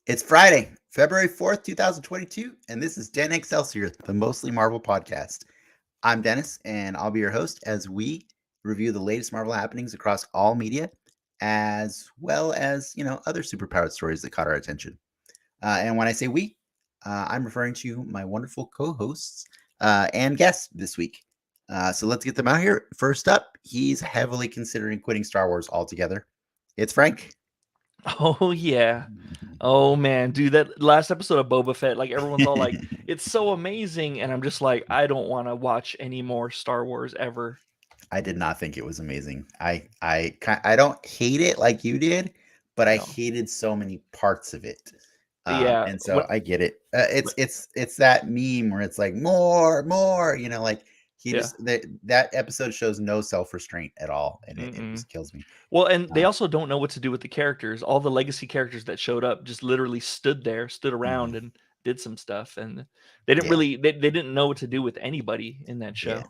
It's Friday, February 4th, 2022, and this is Den Excelsior, the Mostly Marvel podcast. I'm Dennis, and I'll be your host as we review the latest Marvel happenings across all media, as well as, other superpowered stories that caught our attention. And when I say we, I'm referring to my wonderful co-hosts and guests this week. So let's get them out here. First up, he's heavily considering quitting Star Wars altogether. It's Frank. Oh, yeah. Oh, man. Dude, that last episode of Boba Fett, like, everyone's all like, it's so amazing. And I'm just like, I don't want to watch any more Star Wars ever. I did not think it was amazing. I don't hate it like you did, but I hated so many parts of it. Yeah. And so I get it. It's that meme where it's like, more, like he just, that episode shows no self-restraint at all. And it just kills me. Well, and they also don't know what to do with the characters. All the legacy characters that showed up just literally stood around and did some stuff. And they didn't really, they didn't know what to do with anybody in that show. Yeah.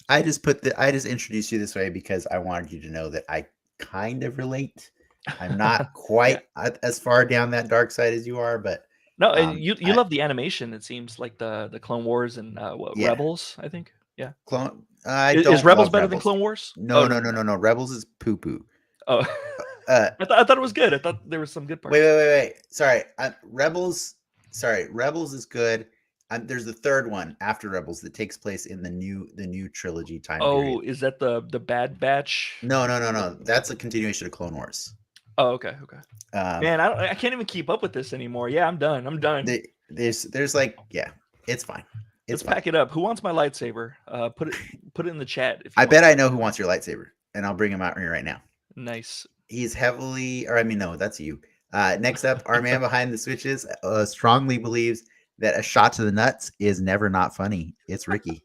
I just introduced you this way because I wanted you to know that I kind of relate. I'm not quite as far down that dark side as you are, but no, and you love the animation. It seems like the Clone Wars and Rebels, I think. Yeah. Is Rebels better than Clone Wars? No. Rebels is poo poo. Oh, I thought it was good. I thought there was some good parts. Wait. Sorry, Rebels is good. There's the third one after Rebels that takes place in the new trilogy time period. Oh, is that the Bad Batch? No. That's a continuation of Clone Wars. Oh, okay. Man, I can't even keep up with this anymore. Yeah, I'm done. There's like, it's fine. Let's pack it up. Who wants my lightsaber? Put it in the chat. I bet I know who wants your lightsaber, and I'll bring him out here right now. Nice. He's no, that's you. Next up, our man behind the switches strongly believes that a shot to the nuts is never not funny. It's Ricky.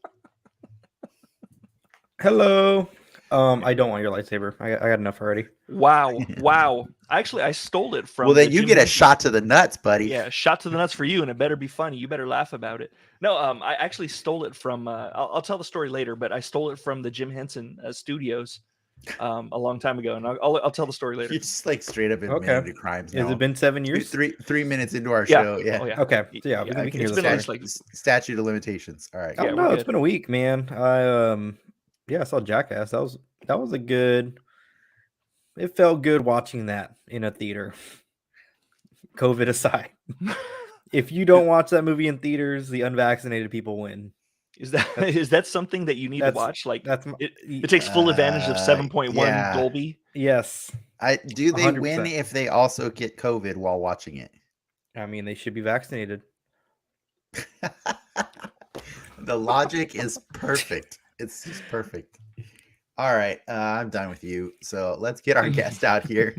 Hello. I don't want your lightsaber. I got enough already. Wow. Actually, I stole it from. Well, then you get a shot to the nuts, buddy. Yeah, shot to the nuts for you, and it better be funny. You better laugh about it. No, I actually stole it from. I'll tell the story later, but I stole it from the Jim Henson Studios a long time ago, and I'll tell the story later. You just like straight up admitted to crimes. Has it been 7 years? 3 minutes into our show. Yeah. Oh, yeah. Okay. So yeah, we can hear the statute of limitations. All right. Oh, no, it's been a week, man. I saw Jackass. That was a good. It felt good watching that in a theater. COVID aside, if you don't watch that movie in theaters, the unvaccinated people win. Is that something that you need to watch? Like it takes full advantage of 7.1 Dolby. Yes. Do they 100%. Win if they also get COVID while watching it? I mean, they should be vaccinated. The logic is perfect. It's just perfect. All right, I'm done with you. So let's get our guest out here.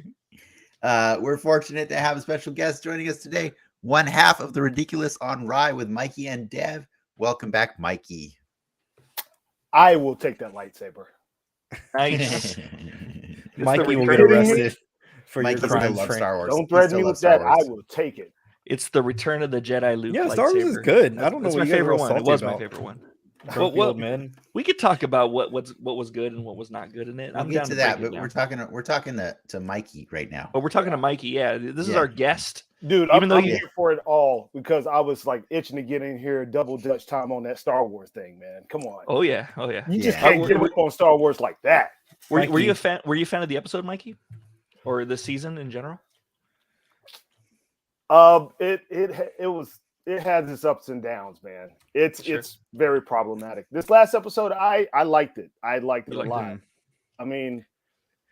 We're fortunate to have a special guest joining us today. One half of the Ridiculous on Rye with Mikey and Dev. Welcome back, Mikey. I will take that lightsaber. Nice. Mikey will get arrested for Mikey's your crimes. love Star Wars. Don't threaten me with that. I will take it. It's the Return of the Jedi Luke. Yeah, Star Wars is good. I don't know what my favorite one. It was my favorite one. Well, man, we could talk about what was good and what was not good in it. We'll get to that, but we're talking to Mikey right now. But we're talking to Mikey. Yeah, this is our guest, dude. I'm here for it all because I was like itching to get in here, double Dutch time on that Star Wars thing, man. Come on. Oh yeah. You just can't give up on Star Wars like that. Were you a fan? Were you a fan of the episode, Mikey, or the season in general? It has its ups and downs, man. It's very problematic. This last episode, I liked it. I liked it a lot. I mean,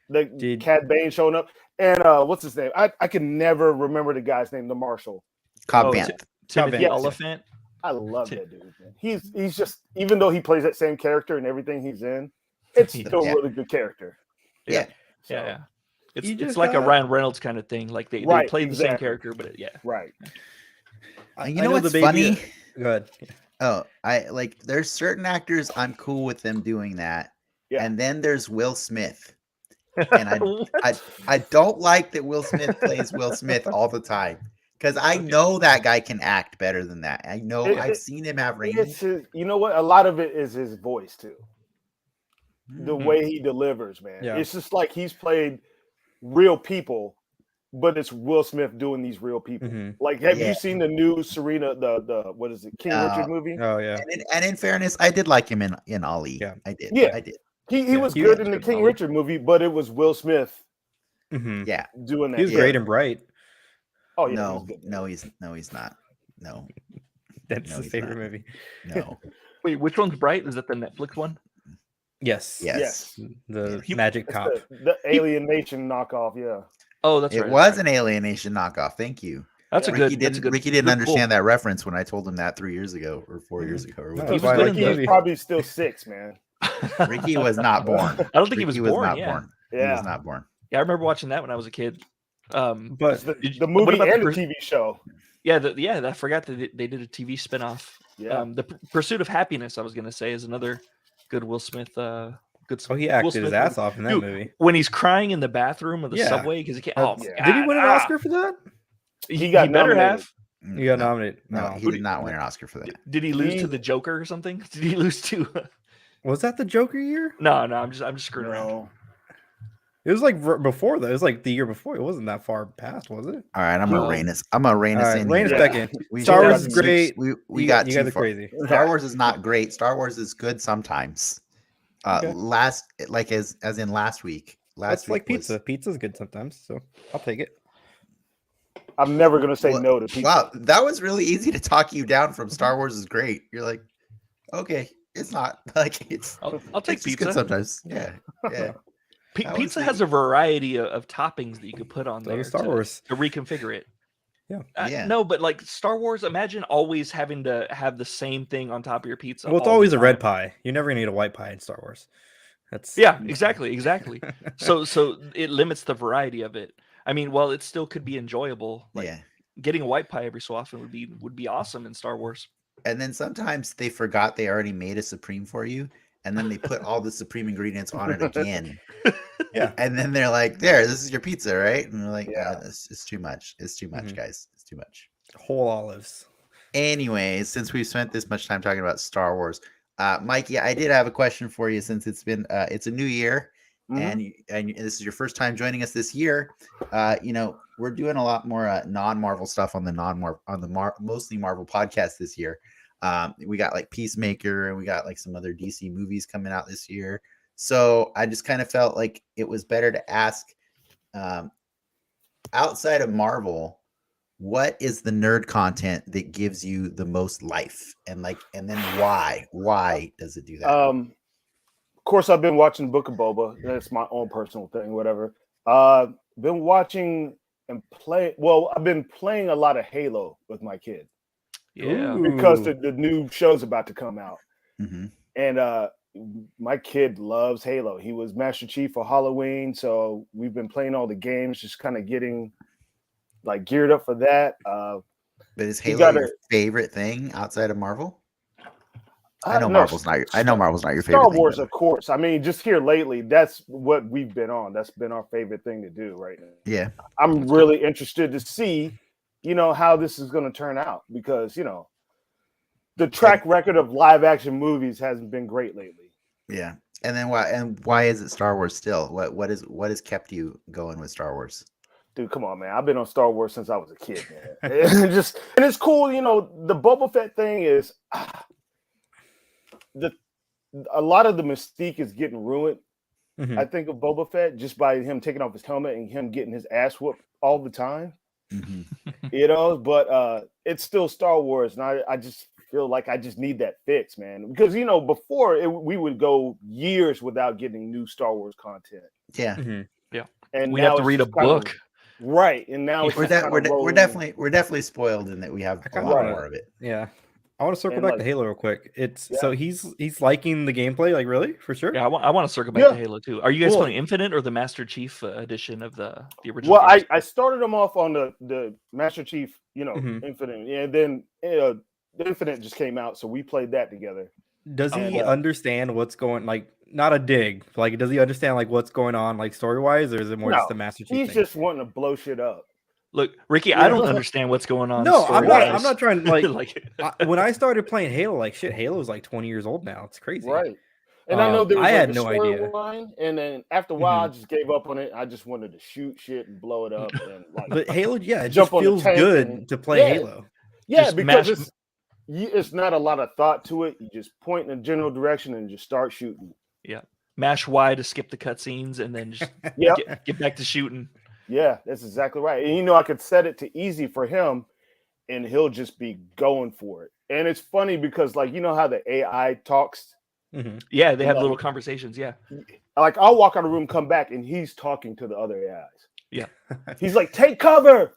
the Cad Bane showing up, and what's his name? I can never remember the guy's name. The Marshal. Cobb Vanth. Timothy Oliphant. I love that dude, man. He's just, even though he plays that same character and everything he's in, it's still a really good character. Yeah. It's like a Ryan Reynolds kind of thing. Like they play the same character, but right. You know what's funny? Go ahead. Oh, there's certain actors I'm cool with them doing that. Yeah. And then there's Will Smith. And I don't like that Will Smith plays Will Smith all the time. Because I know that guy can act better than that. I know I've seen him have range. You know what? A lot of it is his voice too. The way he delivers, man. Yeah. It's just like he's played real people, but it's Will Smith doing these real people. Like, have you seen the new Serena, the what is it, King Richard movie? Oh yeah. And in fairness, I did like him in Ali. Yeah, I did. Yeah, I did. He was good in the King Richard movie, but it was Will Smith. Yeah, doing that. He was great and bright. Oh yeah. He's not. No, that's his favorite movie. No. Wait, which one's Bright? Is that the Netflix one? Yes. The magic cop. The Alienation knockoff. Yeah. Oh, that's right. It was an Alienation knockoff. Thank you. That's Ricky didn't understand that reference when I told him that 3 years ago or 4 years ago. Or whatever. He was probably still 6, man. Ricky was not born. I don't think he was born. Yeah. He was not born. Yeah, I remember watching that when I was a kid. But the movie and the TV show. Yeah, I forgot that they did a TV spinoff. Yeah. The Pursuit of Happiness, I was going to say, is another good Will Smith. He acted his ass off in that movie when he's crying in the bathroom of the subway because he can't. Oh, did he win an Oscar for that? He better nominated. have. He got nominated. No, he did not win an Oscar for that. Did he lose to the Joker or something? Did he lose to? Was that the Joker year? No, I'm just screwing around. It was like before that. It was like the year before. It wasn't that far past, was it? All right, I'm gonna rein us in. Rein us back in. Star Wars is great. We got you guys are crazy. Star Wars is not great. Star Wars is good sometimes. As in last week. That's like pizza. Pizza's good sometimes, so I'll take it. I'm never gonna say no to pizza. Wow, that was really easy to talk you down from Star Wars is great. You're like, okay, it's not like it's. I'll take pizza good sometimes. Yeah. Pizza has a variety of toppings that you could put on there. Star Wars to reconfigure it. Yeah. No, but like Star Wars, imagine always having to have the same thing on top of your pizza. Well, it's always a red pie. You're never gonna eat a white pie in Star Wars. That's exactly. so it limits the variety of it. I mean, while it still could be enjoyable, getting a white pie every so often would be awesome in Star Wars. And then sometimes they forgot they already made a Supreme for you, and then they put all the Supreme ingredients on it again. And then they're like, "This is your pizza, right?" And they're like, it's too much. It's too much, guys. It's too much." Whole olives. Anyways, since we've spent this much time talking about Star Wars, Mikey, I did have a question for you since it's been it's a new year, and this is your first time joining us this year. We're doing a lot more non-Marvel stuff on the mostly Marvel podcast this year. We got like Peacemaker, and we got like some other DC movies coming out this year. So I just kind of felt like it was better to ask, outside of Marvel, what is the nerd content that gives you the most life, and then why? Why does it do that? Of course, I've been watching Book of Boba. That's my own personal thing, whatever. Been watching and play. Well, I've been playing a lot of Halo with my kid. Yeah, because the new show's about to come out, and my kid loves Halo. He was Master Chief for Halloween, so we've been playing all the games, just kind of getting like geared up for that. But is Halo your favorite thing outside of Marvel? I know Marvel's not your favorite. Star Wars, of course. I mean, just here lately, that's what we've been on. That's been our favorite thing to do right now. Yeah, I'm really interested to see, how this is going to turn out, because the track record of live action movies hasn't been great lately. Yeah, and then why is it Star Wars still? What has kept you going with Star Wars? Dude, come on, man! I've been on Star Wars since I was a kid, man. And it's cool, the Boba Fett thing is a lot of the mystique is getting ruined. I think of Boba Fett just by him taking off his helmet and him getting his ass whooped all the time. But it's still Star Wars, and I just feel like I just need that fix, man. Because before we would go years without getting new Star Wars content. Yeah, and we have to read a book, right? And now we're definitely spoiled in that we have a lot more of it. Yeah, I want to circle back to Halo real quick. So he's liking the gameplay, like really, for sure. Yeah, I want to circle back to Halo too. Are you guys playing Infinite or the Master Chief edition of the original? Well, I started them off on the Master Chief, Infinite, and then the Infinite just came out, so we played that together. Does he understand what's going? Like, not a dig. Like, does he understand like what's going on, like story wise, or is it more just the Master Chief? He's just wanting to blow shit up. Look, Ricky, I don't understand what's going on. No, I'm not trying to when I started playing Halo, like shit, Halo is like 20 years old now. It's crazy. Right. And I know there was I had no idea. Line, and then after a while, I just gave up on it. I just wanted to shoot shit and blow it up. And but Halo, it just feels good to play Halo. Yeah, just because it's not a lot of thought to it. You just point in a general direction and just start shooting. Yeah. Mash Y to skip the cutscenes and then just get back to shooting. Yeah, that's exactly right. And I could set it to easy for him and he'll just be going for it. And it's funny because how the AI talks? Mm-hmm. Yeah, they have little conversations. Yeah. Like I'll walk out of the room, come back, and he's talking to the other AIs. Yeah. He's like, take cover.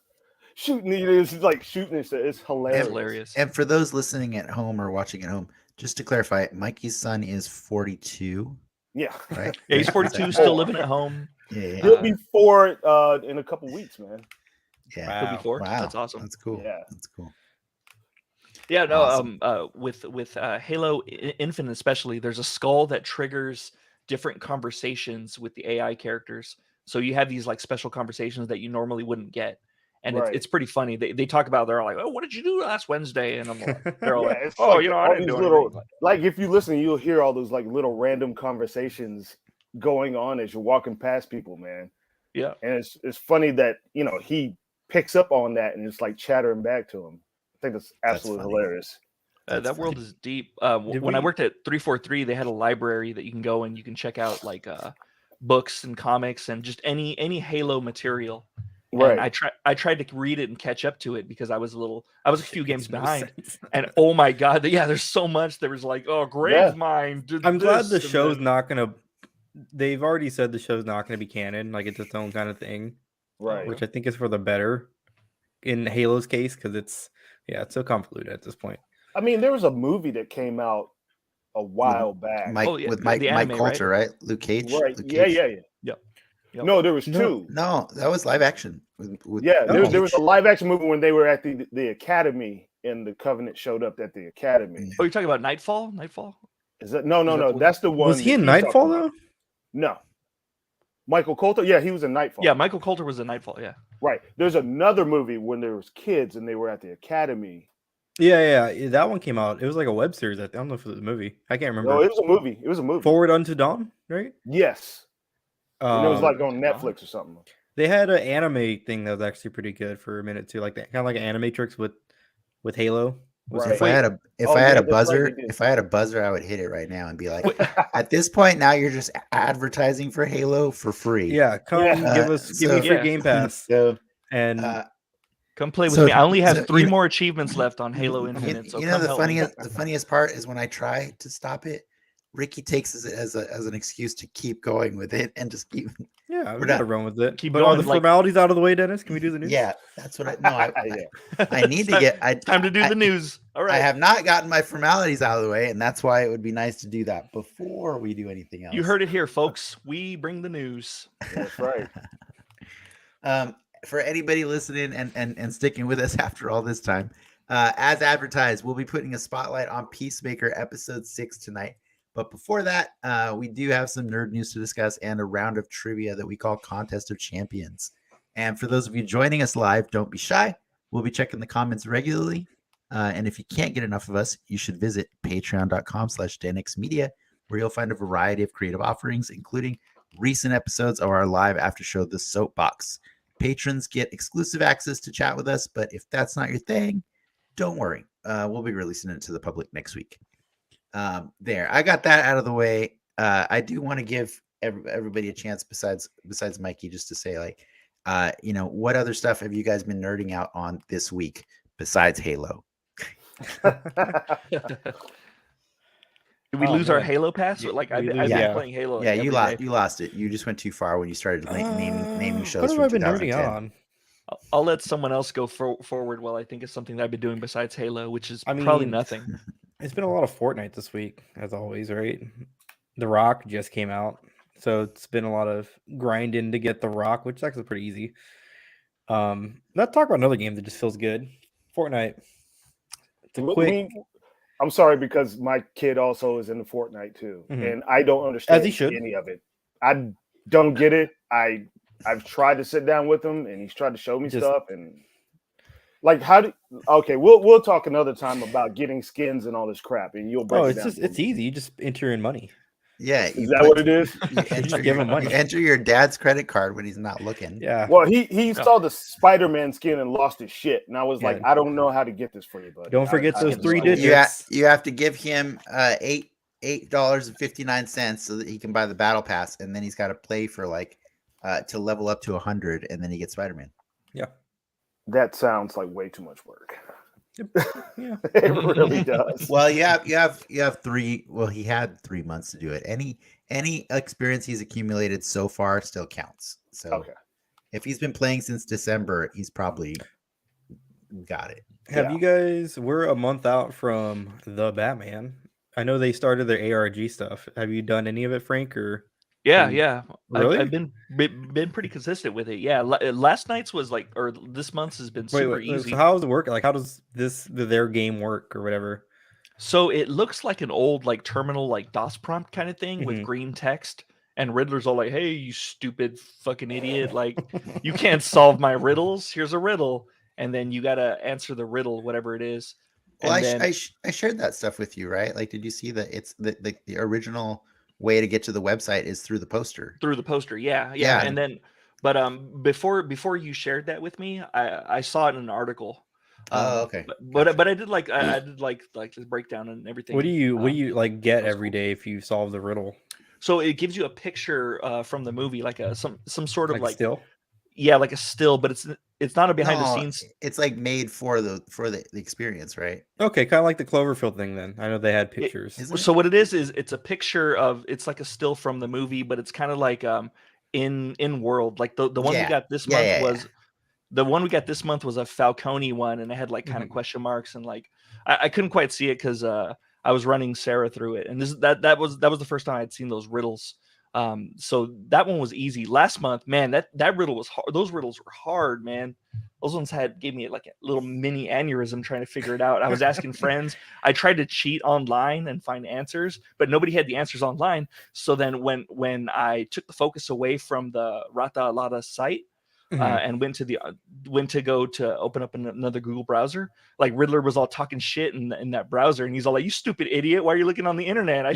Shooting it's like shooting it's hilarious. And for those listening at home or watching at home, just to clarify, Mikey's son is 42. Yeah. Right? Yeah, he's 42, still living at home. Yeah. He'll be 4 in a couple weeks, man. Yeah. He'll be 4. Wow. That's awesome. That's cool. Yeah. That's cool. Yeah, no, awesome. With Halo Infinite especially, there's a skull that triggers different conversations with the AI characters. So you have these like special conversations that you normally wouldn't get. And it's pretty funny. They talk about, they're all like, oh, what did you do last Wednesday? And I'm like, they're all like, oh, I didn't do anything. Like if you listen, you'll hear all those like little random conversations going on as you're walking past people, man. Yeah. And it's funny that, he picks up on that and it's like chattering back to him. I think that's absolutely hilarious. That world is deep. When I worked at 343, they had a library that you can go and you can check out like books and comics and just any Halo material. Right. And I tried to read it and catch up to it because I was a few games behind. And oh my god, there's so much. There was like, Gravemind. I'm glad the show's not gonna. They've already said the show's not gonna be canon, like it's its own kind of thing, right? Which I think is for the better in Halo's case because it's so convoluted at this point. I mean, there was a movie that came out a while back. With Mike Coulter, right? Luke Cage. Right. Luke Cage. Yeah. Yep. No, there was 2. No, that was live action. There was a live action movie when they were at the Academy and the Covenant showed up at the Academy. Oh, you're talking about Nightfall? Nightfall? Is that no? That's the one. Was he in Nightfall though? No. Michael Coulter? Yeah, he was in Nightfall. Yeah, Michael Coulter was in Nightfall, yeah. Right. There's another movie when there was kids and they were at the Academy. Yeah, that one came out. It was like a web series. I don't know if it was a movie. I can't remember. No, it was a movie. Forward Unto Dawn, right? Yes. And it was like on Netflix or something. They had an anime thing that was actually pretty good for a minute too, like that, kind of like an Animatrix with Halo. Right. If I had a buzzer, I would hit it right now and be like, at this point now you're just advertising for Halo for free. Yeah, give me free Game Pass. And come play with me. I only have 3 more achievements left on Halo Infinite. The funniest part is when I try to stop it, Ricky takes it as an excuse to keep going with it and just keep. Yeah, we're not run with it. Keep but all the formalities out of the way, Dennis. Can we do the news? Yeah, that's what I need to get. Time to do the news. All right. I have not gotten my formalities out of the way, and that's why it would be nice to do that before we do anything else. You heard it here, folks. We bring the news. That's right. For anybody listening and sticking with us after all this time, as advertised, we'll be putting a spotlight on Peacemaker episode 6 tonight. But before that, we do have some nerd news to discuss and a round of trivia that we call Contest of Champions. And for those of you joining us live, don't be shy. We'll be checking the comments regularly. And if you can't get enough of us, you should visit patreon.com/DanXmedia, where you'll find a variety of creative offerings, including recent episodes of our live after show, The Soapbox. Patrons get exclusive access to chat with us, but if that's not your thing, don't worry. We'll be releasing it to the public next week. There, I got that out of the way. I do want to give everybody a chance besides Mikey, just to say, like, what other stuff have you guys been nerding out on this week besides Halo? Did we lose our Halo pass? Like I've been playing Halo. Yeah, you lost it. You just went too far when you started naming shows. What have I been nerding on? I'll let someone else go forward while I think of something that I've been doing besides Halo, which is probably mean, nothing. It's been a lot of Fortnite this week, as always, right? The Rock just came out, so it's been a lot of grinding to get the Rock, which is actually pretty easy. Let's talk about another game that just feels good. Fortnite. It's a quick. I'm sorry because my kid also is into Fortnite too, and I don't understand any of it. I don't get it. I've tried to sit down with him, and he's tried to show me stuff, and like we'll talk another time about getting skins and all this crap, and you'll break it down. It's easy. You just enter in money. Yeah, is that what it is? You give him money. You enter your dad's credit card when he's not looking. Yeah. Well, he saw the Spider-Man skin and lost his shit, and I was like, I don't know how to get this for you, buddy. Don't forget those 3 digits. You have to give him $8.59 so that he can buy the battle pass, and then he's got to play for to level up to 100, and then he gets Spider-Man. Yeah, that sounds like way too much work. Yeah, it really does. Well, you have 3. Well, he had 3 months to do it. Any experience he's accumulated so far still counts. So if he's been playing since December, he's probably got it. Have you guys? We're a month out from the Batman. I know they started their ARG stuff. Have you done any of it, Frank? Or yeah. Really? I've been pretty consistent with it. Yeah, last night's was or this month's has been super easy. So how does it work? Like, how does their game work or whatever? So it looks like an old terminal DOS prompt kind of thing with green text, and Riddler's all like, "Hey, you stupid fucking idiot! You can't solve my riddles. Here's a riddle, and then you gotta answer the riddle, whatever it is." Well, I shared that stuff with you, right? Did you see that it's the original way to get to the website is through the poster? Through the poster, yeah. And then, but before you shared that with me, I saw it in an article. Okay. But I did the breakdown and everything. What do you get every day if you solve the riddle? So it gives you a picture from the movie, some sort of still. Yeah, like a still, but it's not a behind the scenes. It's made for the experience, right? Okay, kind of like the Cloverfield thing. Then I know they had pictures. So what it is it's a picture of, it's like a still from the movie, but it's kind of like in world. Like the one we got this month was the one we got this month was a Falcone one, and it had kind of question marks, and I couldn't quite see it because I was running Sarah through it, and that was the first time I'd seen those riddles. So that one was easy. Last month, man, that riddle was hard. Those riddles were hard, man. Those ones gave me a little mini aneurysm trying to figure it out. I was asking friends. I tried to cheat online and find answers, but nobody had the answers online. So then when I took the focus away from the Rata Alada site and went to go to open up another Google browser, Riddler was all talking shit in that browser, and he's all like, "You stupid idiot, why are you looking on the internet?" I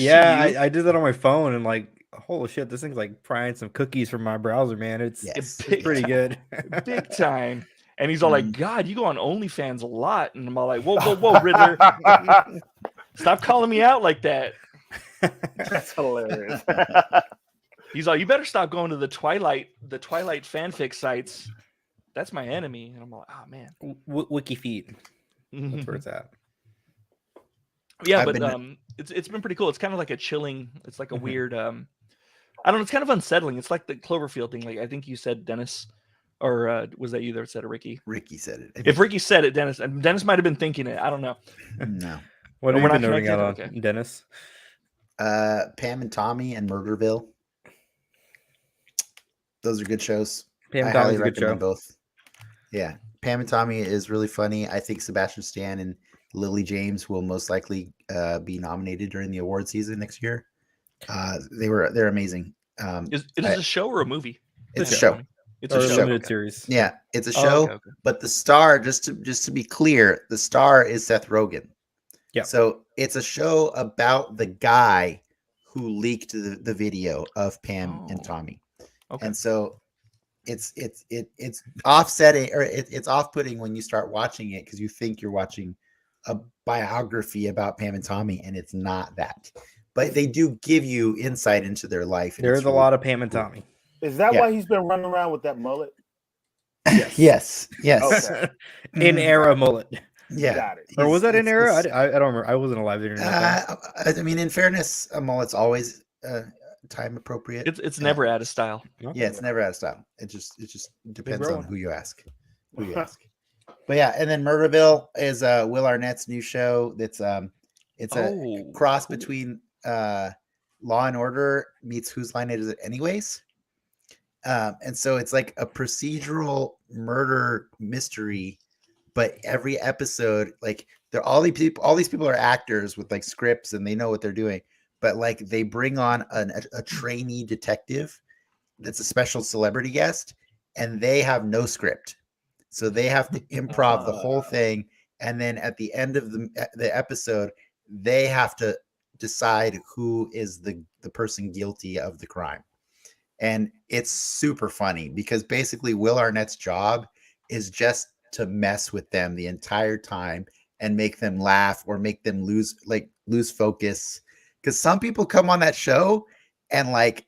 did that on my phone, and holy shit, this thing's prying some cookies from my browser, man. It's pretty good. Big time. And he's all like, "God, you go on OnlyFans a lot." And I'm all like, whoa, Riddler. Stop calling me out like that. That's hilarious. He's like, "You better stop going to the Twilight fanfic sites. That's my enemy." And I'm like, "Oh man." WikiFeet. That's where it's at. Yeah, it's been pretty cool. It's kind of like a chilling, it's like a weird I don't know, it's kind of unsettling. It's like the Cloverfield thing. I think you said, Dennis, or was that you that said it, Ricky? Ricky said it. If Ricky said it, Dennis might have been thinking it. I don't know. No. What are you noting out on, okay. Dennis? Pam and Tommy and Murderville. Those are good shows. Pam and Tommy's a good show. Both. Yeah. Pam and Tommy is really funny. I think Sebastian Stan and Lily James will most likely be nominated during the award season next year. They're amazing. Is it a show or a movie? It's a show. It's a show. Limited series. Yeah, it's a show. Okay. But the star, just to be clear, the star is Seth Rogen. Yeah. So it's a show about the guy who leaked the video of Pam and Tommy. Okay. And so it's offsetting, or it's off-putting when you start watching it, because you think you're watching a biography about Pam and Tommy, and it's not that. But they do give you insight into their life. There's a lot of Pam and Tommy. Is that why he's been running around with that mullet? Yes. Okay. In era mullet. Yeah. Got it. Or was that in era? I don't remember. I wasn't alive during that. I mean, in fairness, a mullet's always time appropriate. It's never out of style. Yeah, it's never out of style. It just depends on who you ask. Who you ask? But yeah, and then Murderville is Will Arnett's new show. That's it's a cross between Law and Order meets Whose Line Is It Anyways? And so it's like a procedural murder mystery, but every episode, like all these people are actors with like scripts and they know what they're doing, but like they bring on a trainee detective that's a special celebrity guest, and they have no script, so they have to improv the whole thing, and then at the end of the episode, they have to decide who is the person guilty of the crime. And it's super funny because basically Will Arnett's job is just to mess with them the entire time and make them laugh or make them lose focus. Because some people come on that show and like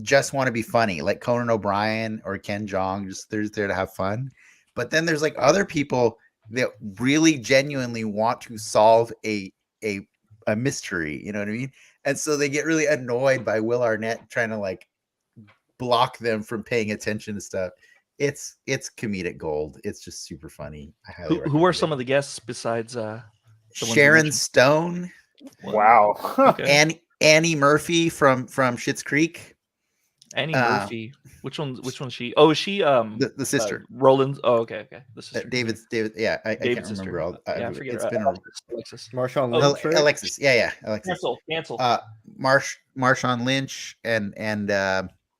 just want to be funny, like Conan O'Brien or Ken Jeong, just they're there to have fun. But then there's like other people that really genuinely want to solve a mystery, you know what I mean? And so they get really annoyed by Will Arnett trying to like block them from paying attention to stuff. It's comedic gold. It's just super funny. I highly recommend who are it. some of the guests besides Sharon Stone? Wow. Okay. Annie Murphy from Schitt's Creek. Annie Murphy. Which one's she? Oh, is she the sister. Roland's. Oh, okay. The sister. David. Yeah, I can't sister. remember all. Yeah, I forget. It's been Alexis. Marshawn Lynch. Alexis. Yeah, Alexis. Cancel. Marshawn Lynch and Kumail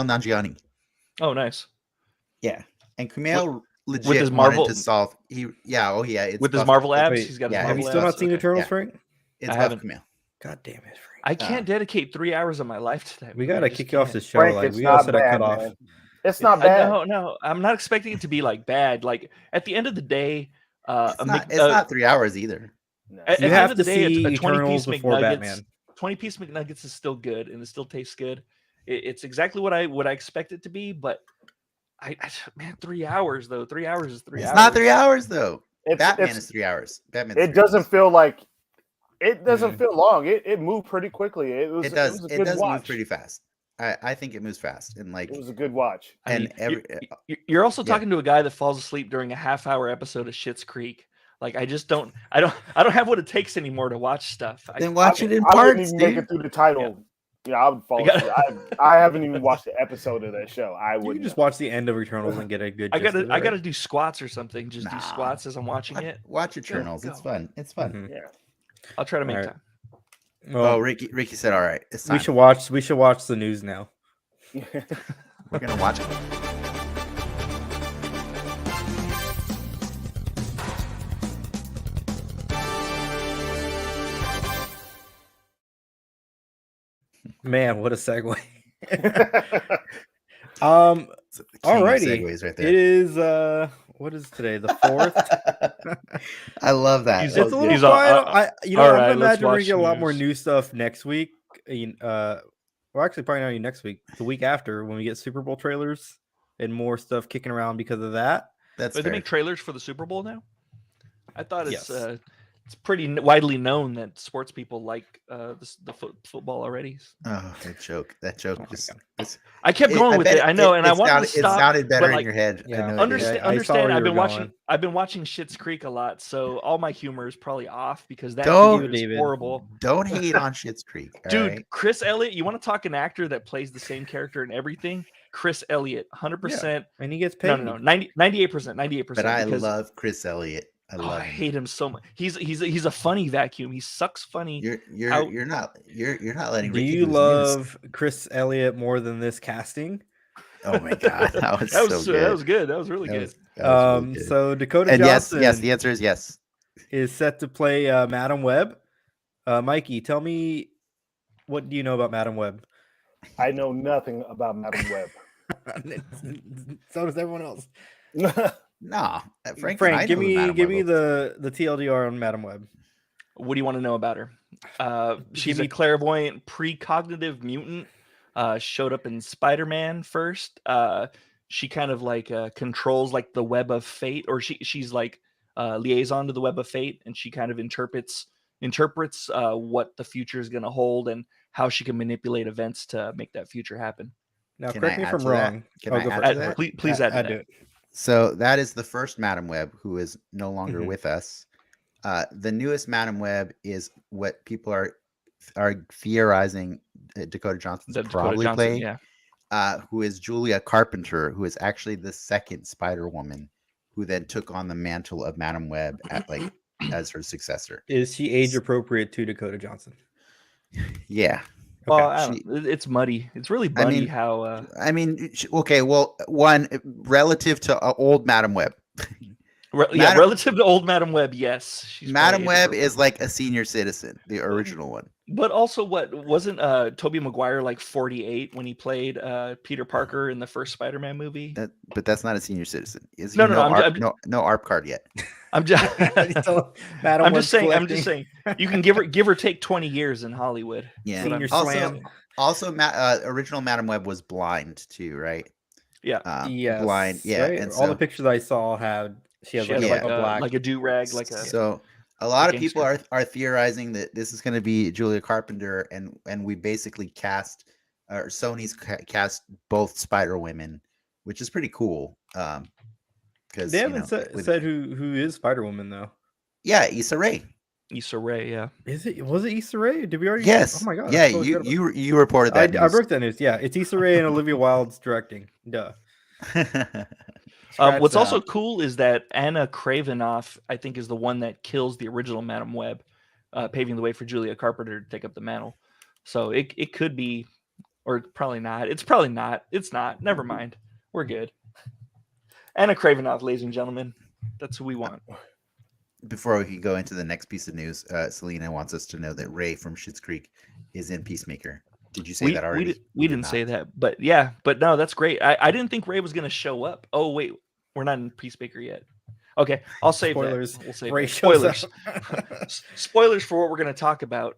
Nanjiani. Oh, nice. Yeah, and Kumail legit with his wanted Marvel to solve. It's with his Marvel abs. He's got. Have you still not seen Eternals, Frank? I haven't. Kumail. God damn it, Frank. I can't dedicate 3 hours of my life to that. We gotta kick you off the show. Frank, like it's we not gotta set a bad, cutoff. man. It's not bad. No, I'm not expecting it to be like bad. Like at the end of the day, it's not 3 hours either. No. At You the have end of the to day, see a 20-piece Eternals before McNuggets. Batman. 20-piece McNuggets is still good and it still tastes good. It's exactly what I expect it to be, but man, 3 hours though. 3 hours is 3 hours. It's not 3 hours though. It's Batman is 3 hours. It doesn't feel like it doesn't feel long. It moved pretty quickly. It does move pretty fast. I think it moves fast and like it was a good watch. And you're also talking to a guy that falls asleep during a half-hour episode of Schitt's Creek. Like I don't have what it takes anymore to watch stuff. Then watch it in I wouldn't parts. even make it through the title. Yeah, I would fall asleep. I haven't even watched the episode of that show. You can just watch the end of Eternals and get a good. I gotta do squats or something. Just do squats as I'm watching it. Watch Eternals. It's fun. It's fun. Mm-hmm. Yeah, I'll try to make time. Well, Ricky said, "All right, it's time. We should watch the news now." We're gonna watch it. Man, what a segue. Alrighty. Segues right there. It is what is today? The 4th. I love that. It's a little quiet. I imagine we're gonna get a lot more new stuff next week. Well, actually, probably not even next week. The week after, when we get Super Bowl trailers and more stuff kicking around because of that. They make trailers for the Super Bowl now. I thought it's pretty widely known that sports people like the football already. Oh, that joke! I kept going with it. I know, and I wanted to stop. It sounded better in your head. Yeah. Understand. I've been watching Schitt's Creek a lot, so all my humor is probably off because that is horrible. Don't hate on Schitt's Creek, dude. Right? Chris Elliott. You want to talk an actor that plays the same character in everything? Chris Elliott, 100%, and he gets paid. No, 98%. But I love Chris Elliott. I hate him so much. He's a funny vacuum. He sucks funny. You're not letting. Do you love Chris Elliott more than this casting? Oh my god, that was good. That was good. That was really good. Really good. So Dakota Johnson. Yes. The answer is yes. Is set to play Madam Web. Mikey, tell me, what do you know about Madam Web? I know nothing about Madam Web. So does everyone else. No, Frank, give me the TLDR on Madam Web. What do you want to know about her? She's a clairvoyant precognitive mutant. Showed up in Spider-Man first. She kind of like controls like the web of fate, or she's like liaison to the web of fate, and she kind of interprets what the future is going to hold and how she can manipulate events to make that future happen. Now, Can correct I me if add I'm to that? wrong. Can I go add for to it. that? Please add to Add that. to it. So that is the first Madam Web who is no longer Mhm. with us. The newest Madam Web is what people are theorizing Dakota Johnson's The Dakota probably Johnson, playing. yeah. Who is Julia Carpenter, who is actually the second Spider-Woman, who then took on the mantle of Madam Web as her successor. Is she age appropriate to Dakota Johnson? Yeah. Well, it's muddy. It's really muddy how. Okay. Well, one relative to old Madam Web. Relative to old Madam Web, yes. She's Madam Web is like a senior citizen, the original one. But also, wasn't Tobey Maguire like 48 when he played Peter Parker in the first Spider-Man movie? But that's not a senior citizen. Is No, no ARP card yet. I'm just saying you can give or take 20 years in Hollywood. Yeah. Senior Also, original Madam Web was blind too, right? Yeah. Yes, blind. Yeah. Right? And all the pictures I saw had she has like a black, like a do-rag, like a. So a lot of people are theorizing that this is going to be Julia Carpenter, and we basically cast, or Sony's cast both Spider Women, which is pretty cool. Because they haven't said who is Spider Woman though. Yeah, Issa Rae. Issa Rae, yeah. Was it Issa Rae? Did we already? Yes. Oh my god. Yeah, you reported that. I broke that news. Yeah, it's Issa Rae and Olivia Wilde's directing. Duh. What's also cool is that Anna Kravinoff, I think, is the one that kills the original Madam Web, paving the way for Julia Carpenter to take up the mantle. So it could be, or probably not. It's probably not. It's not. Never mind. We're good. Anna Kravinoff, ladies and gentlemen. That's who we want. Before we can go into the next piece of news, Selena wants us to know that Ray from Schitt's Creek is in Peacemaker. Did you say that already? We didn't say that, but yeah, but no, that's great. I didn't think Ray was going to show up. Oh wait, we're not in Peacemaker yet. Okay, I'll save spoilers. That. We'll save Ray spoilers. Spoilers for what we're going to talk about.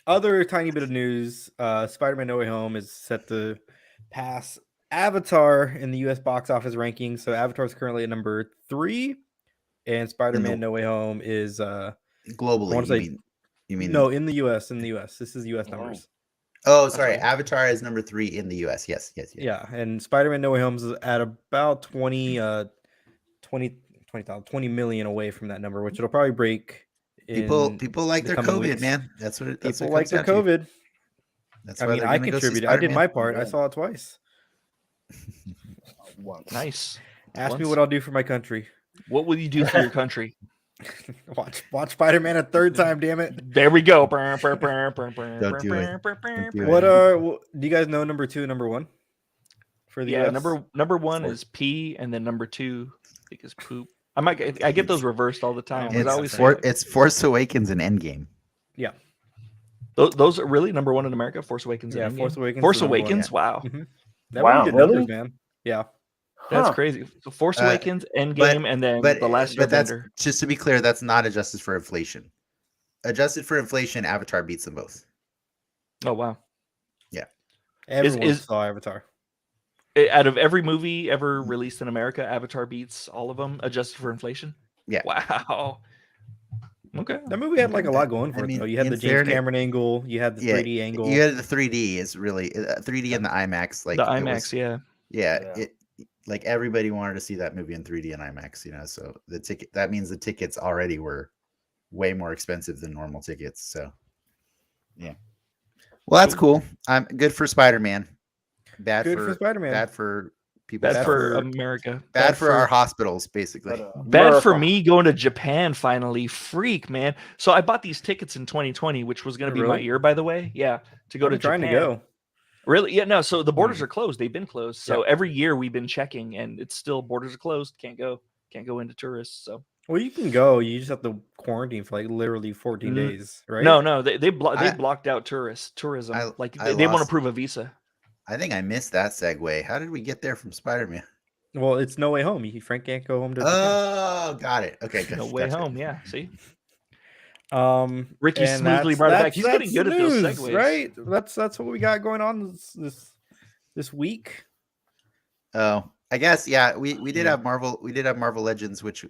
Other tiny bit of news: Spider-Man: No Way Home is set to pass Avatar in the U.S. box office rankings. So Avatar is currently at number 3, and Spider-Man: No Way Home is globally. You mean no, in the U.S. In the U.S. This is U.S. numbers. Oh, sorry. Avatar is number 3 in the U.S. Yes. Yeah, and Spider-Man: No Way Home is at about 20 million away from that number, which it'll probably break. People like their COVID, weeks. Man. That's what people like their COVID. That's I mean, I contributed. I did my part. I saw it twice. Nice. Ask me what I'll do for my country. What will you do for your country? Watch Spider-Man a third time, damn it. There we go. Don't do it. Do you guys know number 2 and number 1 for the US? Number 1 is pee, and then number 2 I think is poop. I get those reversed all the time. It's Force Awakens and Endgame. Yeah. Those are really number 1 in America. Force Awakens. Yeah, and Force Awakens. Force Awakens. Wow. Mm-hmm. That one did numbers, man. Yeah. That's crazy. So Force Awakens, Endgame, and then The Last Airbender. But that's, just to be clear, that's not adjusted for inflation. Adjusted for inflation, Avatar beats them both. Oh wow. Yeah. Everyone saw Avatar. Out of every movie ever released in America, Avatar beats all of them, adjusted for inflation. Yeah. Wow. Okay. That movie had like a lot going for it, though. You had the James Cameron angle. You had the 3D angle. You had the 3D is really 3D and the IMAX. Like the IMAX, yeah. Like everybody wanted to see that movie in 3D and IMAX, so that means the tickets already were way more expensive than normal tickets. So yeah. Well, that's cool. I'm good for Spider-Man. Bad for Spider-Man. Bad for people. Bad for America. Bad for our hospitals, basically. Bad for me going to Japan finally. Freak, man. So I bought these tickets in 2020, which was going to be my year, by the way. Yeah, to go to Japan. Trying to go. Really? Yeah, no. So the borders are closed. They've been closed. So every year we've been checking, and it's still borders are closed. Can't go into tourists. So well, you can go. You just have to quarantine for like literally 14 days, right? No. They blocked out tourism. They want to prove a visa. I think I missed that segue. How did we get there from Spider-Man? Well, it's No Way Home. Frank can't go home to Japan. Got it. Okay, good. No Way Home. Yeah. See. Ricky smoothly brought it back. He's getting good at those segues, right? That's what we got going on this week. Oh, I guess we did have Marvel. We did have Marvel Legends, which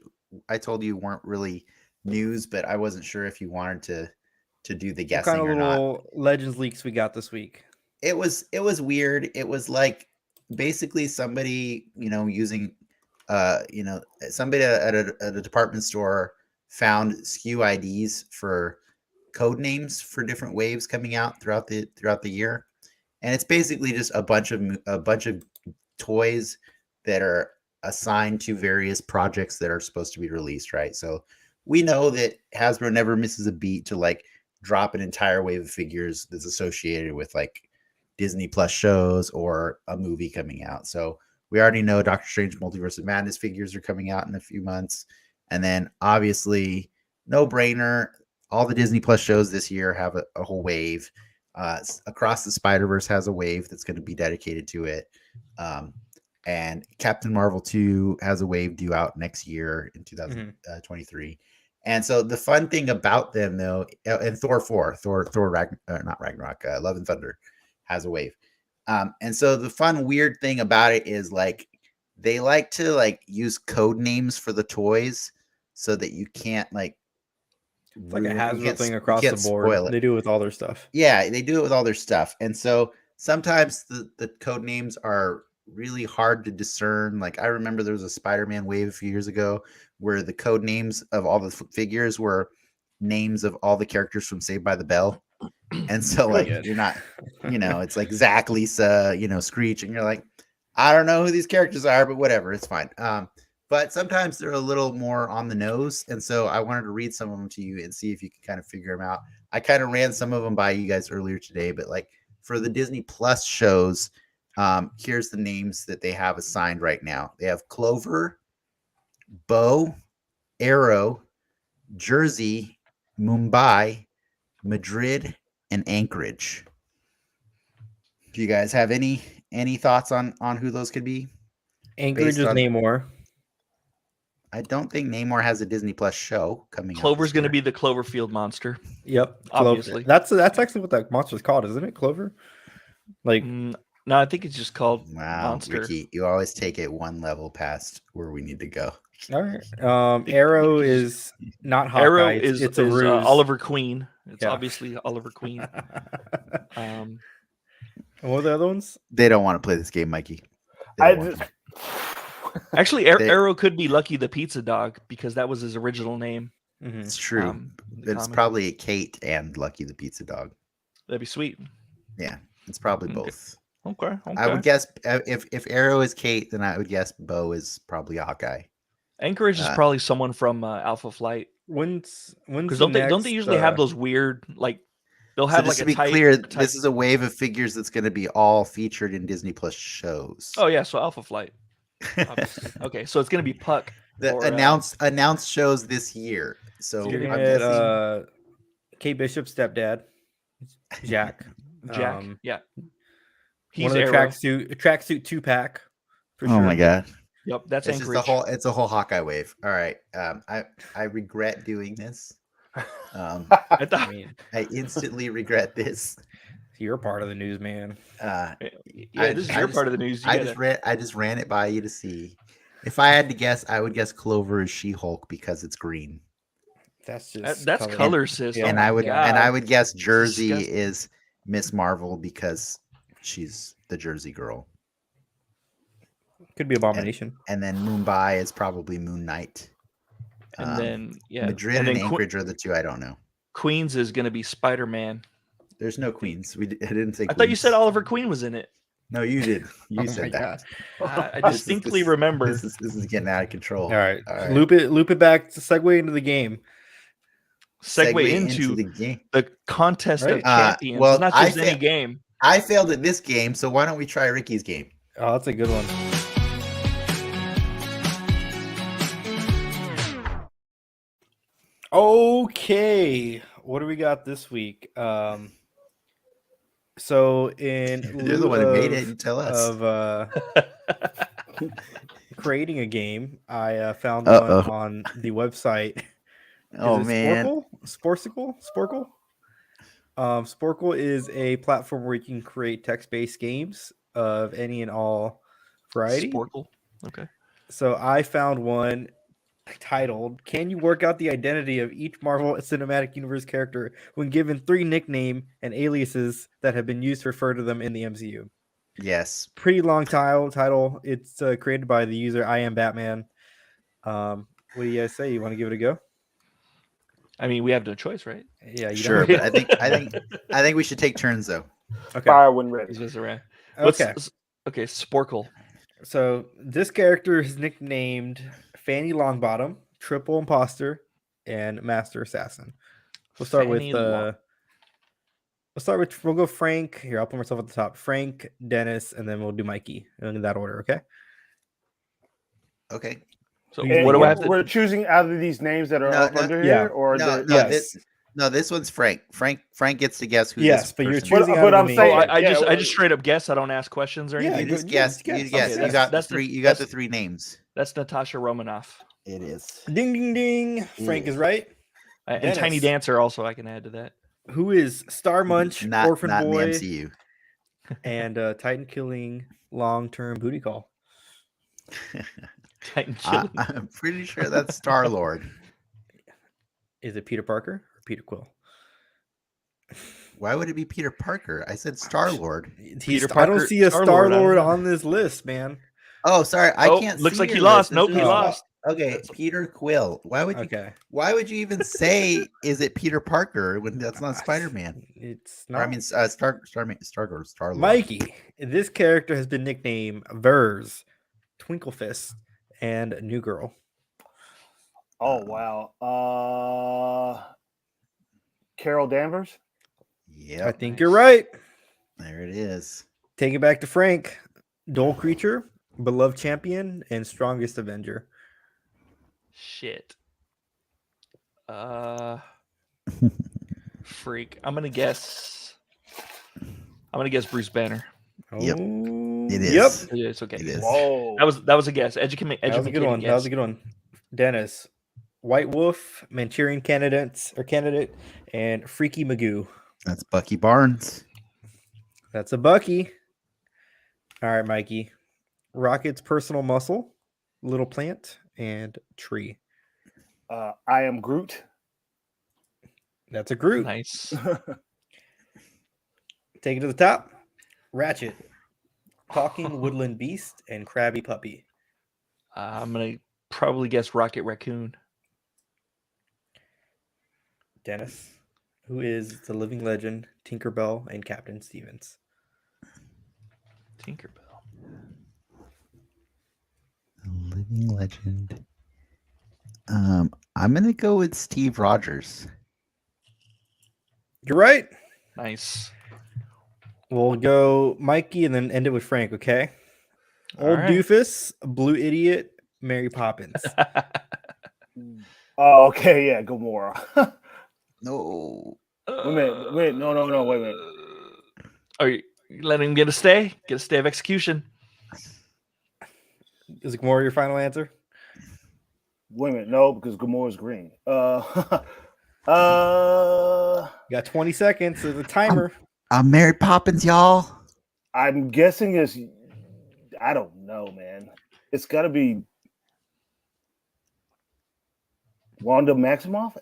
I told you weren't really news, but I wasn't sure if you wanted to do the What guessing kind of or not. little Legends leaks we got this week? It was weird. It was like basically somebody, using somebody at a department store found SKU IDs for code names for different waves coming out throughout the year. And it's basically just a bunch of toys that are assigned to various projects that are supposed to be released, right? So we know that Hasbro never misses a beat to like drop an entire wave of figures that's associated with like Disney Plus shows or a movie coming out. So we already know Doctor Strange Multiverse of Madness figures are coming out in a few months. And then obviously, no brainer, all the Disney Plus shows this year have a whole wave. Across the Spider-Verse has a wave that's going to be dedicated to it. And Captain Marvel 2 has a wave due out next year in 2023. And so the fun thing about them, though, and Thor 4, not Ragnarok, Love and Thunder has a wave. And so the fun, weird thing about it is like they like to like use code names for the toys so that you can't like. It's like a Hasbro thing across the board. They do it with all their stuff. Yeah, they do it with all their stuff. And so sometimes the code names are really hard to discern. Like I remember there was a Spider-Man wave a few years ago where the code names of all the figures were names of all the characters from Saved by the Bell. And so like you're not, it's like Zach, Lisa, Screech, and you're like, I don't know who these characters are, but whatever, it's fine. But sometimes they're a little more on the nose. And so I wanted to read some of them to you and see if you can kind of figure them out. I kind of ran some of them by you guys earlier today, but like for the Disney Plus shows, here's the names that they have assigned right now. They have Clover, Bo, Arrow, Jersey, Mumbai, Madrid, and Anchorage. Do you guys have any thoughts on who those could be? Anchorage is Namor. I don't think Namor has a Disney Plus show coming. Clover's going to be the Cloverfield monster. Yep, obviously. That's actually what that monster's called, isn't it? Clover. Like, no, I think it's just called Monster. Ricky, you always take it one level past where we need to go. All right. Arrow is not Hawkeye. Arrow is a ruse. Oliver Queen. It's obviously Oliver Queen. And what are the other ones? They don't want to play this game, Mikey. Actually, Arrow could be Lucky the Pizza Dog because that was his original name. It's true. It's probably Kate and Lucky the Pizza Dog. That'd be sweet. Yeah, it's probably both. Okay. I would guess if Arrow is Kate, then I would guess Bo is probably Hawkeye. Anchorage is probably someone from Alpha Flight. When's don't they usually have those weird like they'll have like a type? This is a wave of figures that's going to be all featured in Disney Plus shows. Oh yeah, so Alpha Flight. Okay, so it's going to be Puck. The announced shows this year. So you're gonna get Kate Bishop's stepdad, Jack. Yeah. He's one of the tracksuit 2-pack. Oh my god. Yep, that's it's Anchorage. It's a whole Hawkeye wave. All right. I regret doing this. I instantly regret this. You're part of the news, man. This is your part of the news. I just ran it by you to see. If I had to guess, I would guess Clover is She-Hulk because it's green. That's just color system. And I would guess Jersey is Miss Marvel because she's the Jersey girl. Could be Abomination. And then Mumbai is probably Moon Knight. And then Madrid and Anchorage are the two I don't know. Queens is going to be Spider-Man. There's no Queens. I didn't say. I thought you said Oliver Queen was in it. No, you did. You said that. I distinctly remember. This is getting out of control. All right. Loop it back to segue into the game. Segue into the game. The contest of champions. Well, it's not just any game. I failed at this game, so why don't we try Ricky's game? Oh, that's a good one. Okay, what do we got this week? So in you're the one who made it. You tell us of creating a game. I found one on the website. Oh man, Sporkle. Sporkle is a platform where you can create text-based games of any and all variety. Sporkle. Okay. So I found one. titled, "Can you work out the identity of each Marvel Cinematic Universe character when given 3 nickname and aliases that have been used to refer to them in the MCU?" Yes. Pretty long title. It's created by the user I Am Batman. What do you guys say? You want to give it a go? I mean, we have no choice, right? Yeah, you Sure, don't. but I think we should take turns though. Okay. Fire when ready. He's just around. Okay. Okay, Sporkle. So this character is nicknamed Fanny Longbottom, Triple Imposter, and Master Assassin. We'll start Fanny we'll go Frank. Here, I'll put myself at the top. Frank, Dennis, and then we'll do Mikey in that order, okay? Okay. So And what do I have to? We're choosing out of these names that are No, up no, under yeah. here, or No, the- no, yes. this one's Frank. Frank gets to guess who Yes, this but you're person is. choosing But out of I'm the saying- names. I Yeah, just straight up guess. I don't ask questions or Yeah, anything. You just you guess. just You guess. guess. Okay, You got the that's the- three. You got the that's- 3 names. That's Natasha Romanoff. It is. Ding, ding, ding. Frank is right. And Dennis. Tiny Dancer also. I can add to that. Who is Star Munch, Not Orphan in the Boy, MCU. and Titan Killing Long-Term Booty Call? Titan Killing. I'm pretty sure that's Star Lord. Is it Peter Parker or Peter Quill? Why would it be Peter Parker? I said Star Lord. I Parker, don't see a Star-Lord, Star-Lord I don't know. on this list, man. Oh, sorry, I Oh, can't. looks see like he your lost. list. Nope, he This is- lost. Okay, Peter Quill. Why would you? Okay. Why would you even say is it Peter Parker when that's not Spider-Man? It's Or, not. I mean, Star Lord. Mikey. This character has been nicknamed Vers, Twinklefist, and New Girl. Oh wow. Carol Danvers. Yeah, I think you're right. there it is. Take it back to Frank. Dull Creature, Beloved Champion, and Strongest Avenger. Shit. Freak. I'm gonna guess Bruce Banner. Yep. Oh, It is. Yep. Yeah, it's okay. It is. Whoa. That was a guess. That was a good one. That was a good one. Dennis. White Wolf, Manchurian candidate, and Freaky Magoo. That's Bucky Barnes. That's a Bucky. All right, Mikey. Rocket's personal muscle, Little Plant, and Tree. I am Groot. That's a Groot. Nice. Take it to the top. Ratchet, Talking Woodland Beast, and Krabby Puppy. I'm gonna probably guess Rocket Raccoon. Dennis, who is the living legend, Tinkerbell, and Captain Stevens. Tinkerbell. The living legend. I'm gonna go with Steve Rogers. You're right. Nice. We'll go Mikey and then end it with Frank, okay? All Old right. Doofus, Blue Idiot, Mary Poppins. Oh, okay, yeah, Gamora. No. Wait, no, wait a minute. Are you letting him get a stay? Get a stay of execution. Is it more your final answer? Wait a minute, no, because Gamora's green. You got 20 seconds of the timer. I'm Mary Poppins, y'all. I'm guessing is I don't know, man. It's got to be Wanda Maximoff.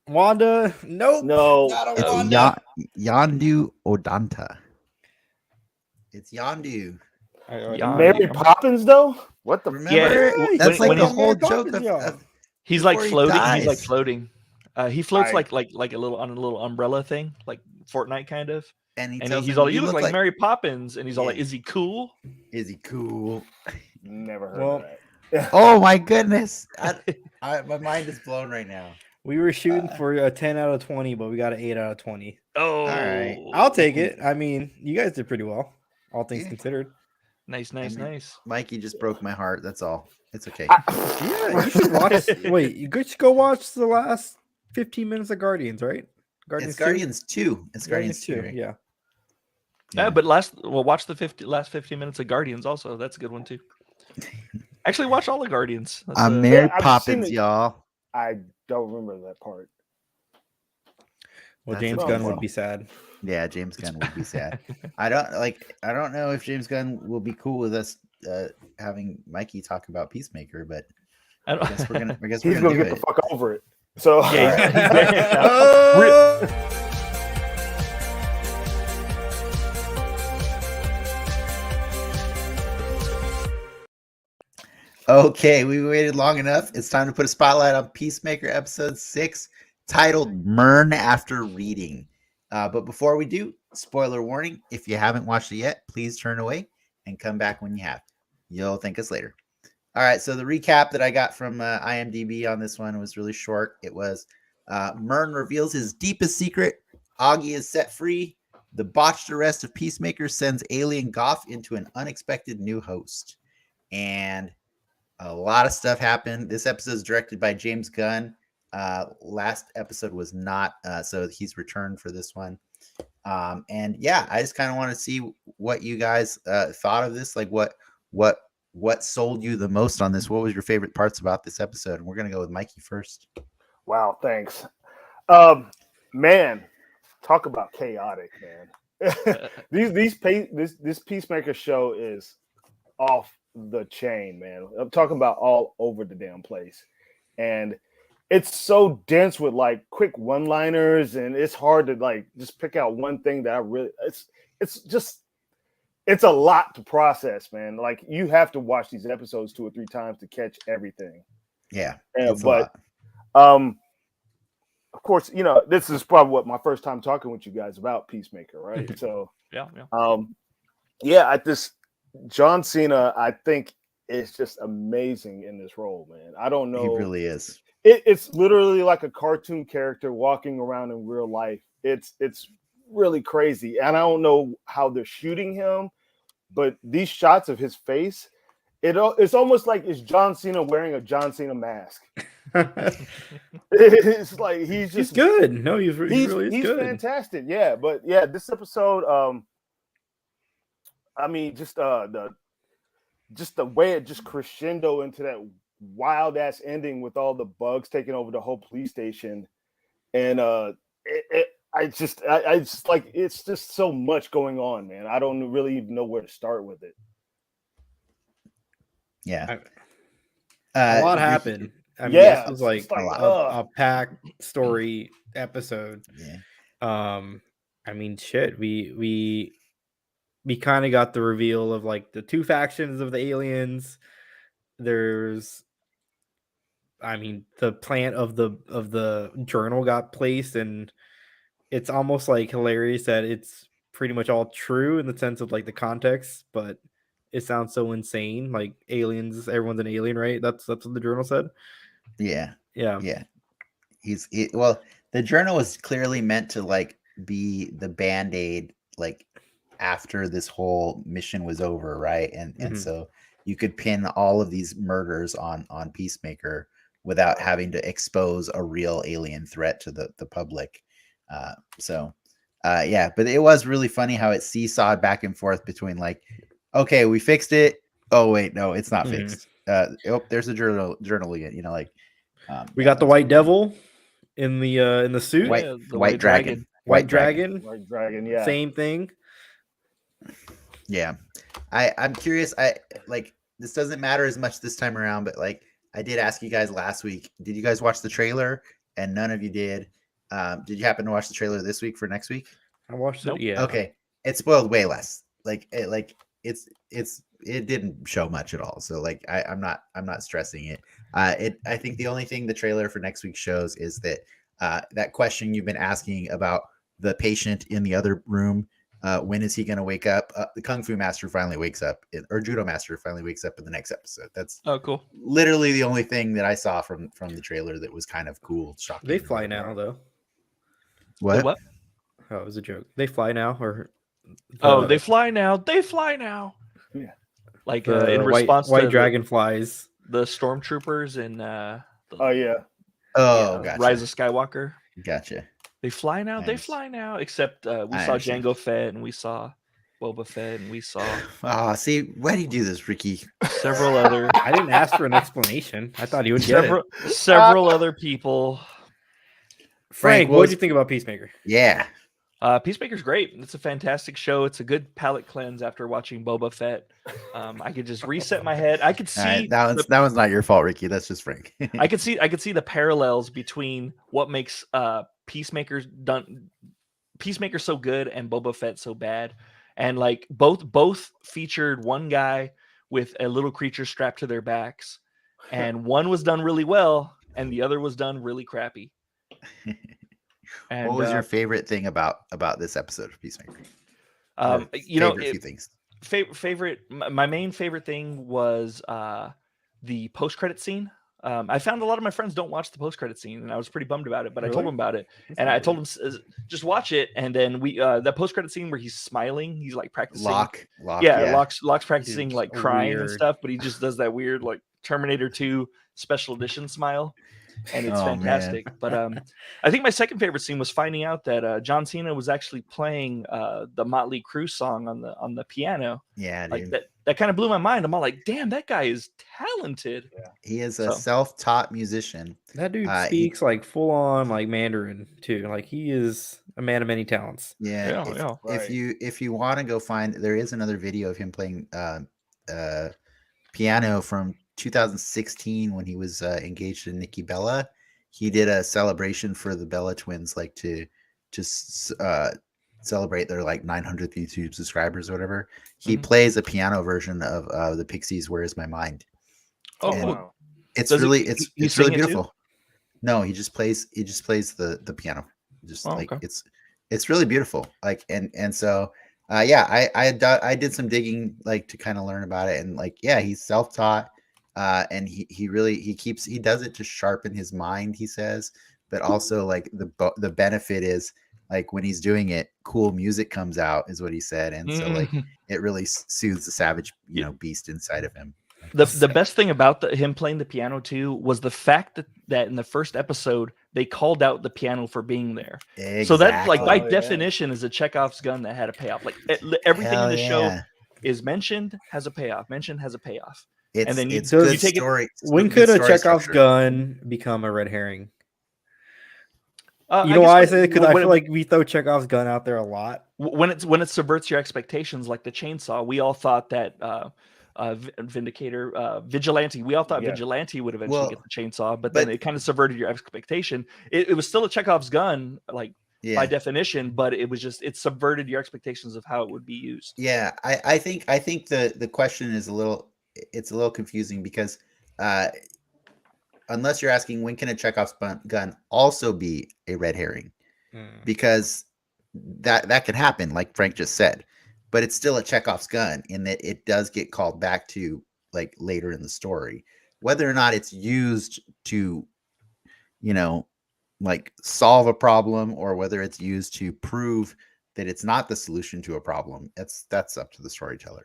Wanda, nope. No, Not a Wanda. Yondu Odanta. It's Yondu. Yeah. Mary Poppins though. What the? Remember? Yeah, That's when like the he's- whole Mary joke Poppins, y'all. of He's like before he floating. He's like dies. floating. He floats I- like a little on a little umbrella thing, like Fortnite kind of. and he And tells he's him, all, "You look like Mary Poppins," and he's all like, Yeah. "Is he cool?" Is he cool? Never heard Well, of that. Oh my goodness. My mind is blown right now. We were shooting for a 10 out of 20, but we got an 8 out of 20. Oh, right. I'll take it. I mean, you guys did pretty well, all things Yeah. considered. Nice. Mikey just broke my heart. That's all. It's okay. Yeah, you should watch. Wait, you should go watch the last 15 minutes of Guardians, right? It's 2? Guardians 2. It's Guardians 2. Right? Yeah. Yeah, but watch the last 15 minutes of Guardians also. That's a good one too. Actually, watch all the Guardians. That's, I'm Mary I've seen Poppins, it. y'all. I don't remember that part. Well, That's James a Gunn good would one. be sad. Yeah, James Gunn would be sad. I don't know if James Gunn will be cool with us having Mikey talk about Peacemaker, but I don't, He's gonna He's do gonna get it. the fuck over it. So Yeah, Okay, we waited long enough. It's time to put a spotlight on Peacemaker episode 6, titled "Mern After Reading." But before we do, spoiler warning: if you haven't watched it yet, please turn away and come back when you have. You'll thank us later. All right, so the recap that I got from IMDb on this one was really short. It was Mern reveals his deepest secret. Augie is set free. The botched arrest of Peacemaker sends alien Goff into an unexpected new host. And a lot of stuff happened. This episode is directed by James Gunn. Last episode was not, so he's returned for this one. And yeah, I just kind of want to see what you guys thought of this. Like, what sold you the most on this? What was your favorite parts about this episode? And we're gonna go with Mikey first. wow, thanks. Man, talk about chaotic, man. This Peacemaker show is off the chain, man. I'm talking about all over the damn place. And it's so dense with like quick one-liners, and it's hard to like just pick out one thing that I really it's a lot to process, man. Like you have to watch these episodes 2 or 3 times to catch everything. Yeah, but of course, you know, this is probably what my first time talking with you guys about Peacemaker, right? So yeah, John Cena, I think, is just amazing in this role, man. I don't know. He really is. It's literally like a cartoon character walking around in real life. It's really crazy. And I don't know how they're shooting him, but these shots of his face, it's almost like it's John Cena wearing a John Cena mask. It's like he's good. No, he's really good. Fantastic. Yeah, but yeah, this episode, I mean, just the way it just crescendo into that wild ass ending with all the bugs taking over the whole police station, and I just like it's just so much going on, man. I don't really even know where to start with it. Yeah, a lot happened. I mean, yeah, this was like a packed story episode. Yeah. I mean, shit. We kind of got the reveal of like the 2 factions of the aliens. There's, I mean, the plant of the journal got placed, and it's almost like hilarious that it's pretty much all true in the sense of like the context, but it sounds so insane. Like aliens, everyone's an alien, right? That's what the journal said. Yeah. Yeah. Well, the journal was clearly meant to like be the band-aid, like after this whole mission was over, right? And so you could pin all of these murders on Peacemaker without having to expose a real alien threat to the public. Yeah, but it was really funny how it seesawed back and forth between like, okay, we fixed it. Oh wait, no, it's not fixed. There's a journal again. You know, like we got the White Devil in the suit. White Dragon. White Dragon. Yeah. Same thing. Yeah, I'm curious. I like this doesn't matter as much this time around, but like I did ask you guys last week. Did you guys watch the trailer? And none of you did. Did you happen to watch the trailer this week for next week? I watched it. Yeah. Okay, it spoiled way less. It didn't show much at all. So like I'm not stressing it. I think the only thing the trailer for next week shows is that that question you've been asking about the patient in the other room. When is he going to wake up? The Kung Fu Master finally wakes up, or Judo Master finally wakes up in the next episode. That's cool. Literally the only thing that I saw from the trailer that was kind of cool, shocking. They fly now, though. What? Oh, it was a joke. They fly now, or they fly now. They fly now. Yeah. Like in response White to Dragonflies, the stormtroopers in gotcha. Rise of Skywalker. Gotcha. They fly now. Nice. They fly now. Except we saw Jango Fett, and we saw Boba Fett, and we saw. See, why do you do this, Ricky? Several other. I didn't ask for an explanation. I thought he would get it. Several other people. Frank, what did you think about Peacemaker? Yeah. Peacemaker's great. It's a fantastic show. It's a good palate cleanse after watching Boba Fett. I could just reset my head. I could see that one's not your fault, Ricky. That's just Frank. I could see the parallels between what makes Peacemaker so good and Boba Fett so bad. And like both featured one guy with a little creature strapped to their backs, and one was done really well and the other was done really crappy. And what was your favorite thing about this episode of Peacemaker? Few things. My main favorite thing was the post-credit scene. I found a lot of my friends don't watch the post-credit scene, and I was pretty bummed about it. But really? I told them about it, and I told them just watch it. And then we that post-credit scene where he's smiling, he's like practicing. Locke's practicing like crying and stuff, but he just does that weird like Terminator 2 special edition smile. And it's fantastic. Man. But I think my second favorite scene was finding out that John Cena was actually playing the Motley Crue song on the piano. Yeah, like that kind of blew my mind. I'm all like, damn, that guy is talented. Yeah. He is a self-taught musician. That dude speaks like full on like Mandarin too. Like he is a man of many talents. Yeah. If you want to go find, there is another video of him playing piano from 2016 when he was engaged to Nikki Bella. He did a celebration for the Bella twins, like to just celebrate their like 900th YouTube subscribers or whatever. He plays a piano version of the Pixies' "Where Is My Mind." Oh, wow. It's really beautiful. Too? No, he just plays the piano. Just it's really beautiful. Like and so I did some digging like to kind of learn about it, and like he's self-taught. And he does it to sharpen his mind, he says, but also like the benefit is like when he's doing it, cool music comes out, is what he said, and so like it really soothes the savage beast inside of him. The best thing about him playing the piano too was the fact that in the first episode they called out the piano for being there. Exactly. So that like by definition is a Chekhov's gun that had a payoff. Like everything in the show is mentioned has a payoff. And then you take story. When could a Chekhov's gun become a red herring? You know why I say that? Because I feel like we throw Chekhov's gun out there a lot. When it subverts your expectations, like the chainsaw, we all thought that Vigilante. We all thought Vigilante would eventually get the chainsaw, but then it kind of subverted your expectation. It was still a Chekhov's gun, like by definition, but it subverted your expectations of how it would be used. Yeah, I think the question is a little confusing because unless you're asking when can a Chekhov's gun also be a red herring, because that could happen, like Frank just said, but it's still a Chekhov's gun in that it does get called back to like later in the story. Whether or not it's used to, like solve a problem, or whether it's used to prove that it's not the solution to a problem, that's up to the storyteller,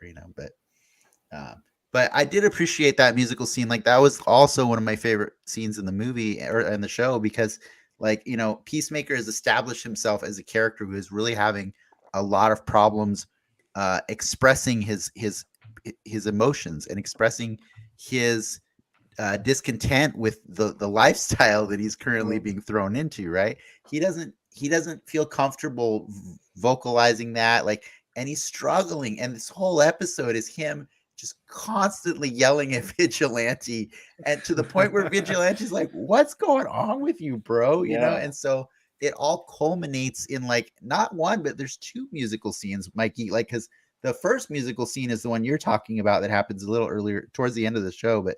But I did appreciate that musical scene. Like that was also one of my favorite scenes in the movie or in the show, because like, Peacemaker has established himself as a character who is really having a lot of problems expressing his emotions and expressing his discontent with the lifestyle that he's currently being thrown into. Right. He doesn't feel comfortable vocalizing that, like, and he's struggling. And this whole episode is him just constantly yelling at Vigilante, and to the point where Vigilante's like, what's going on with you, bro? You know? And so it all culminates in like not one, but there's two musical scenes, Mikey, like, because the first musical scene is the one you're talking about that happens a little earlier towards the end of the show. But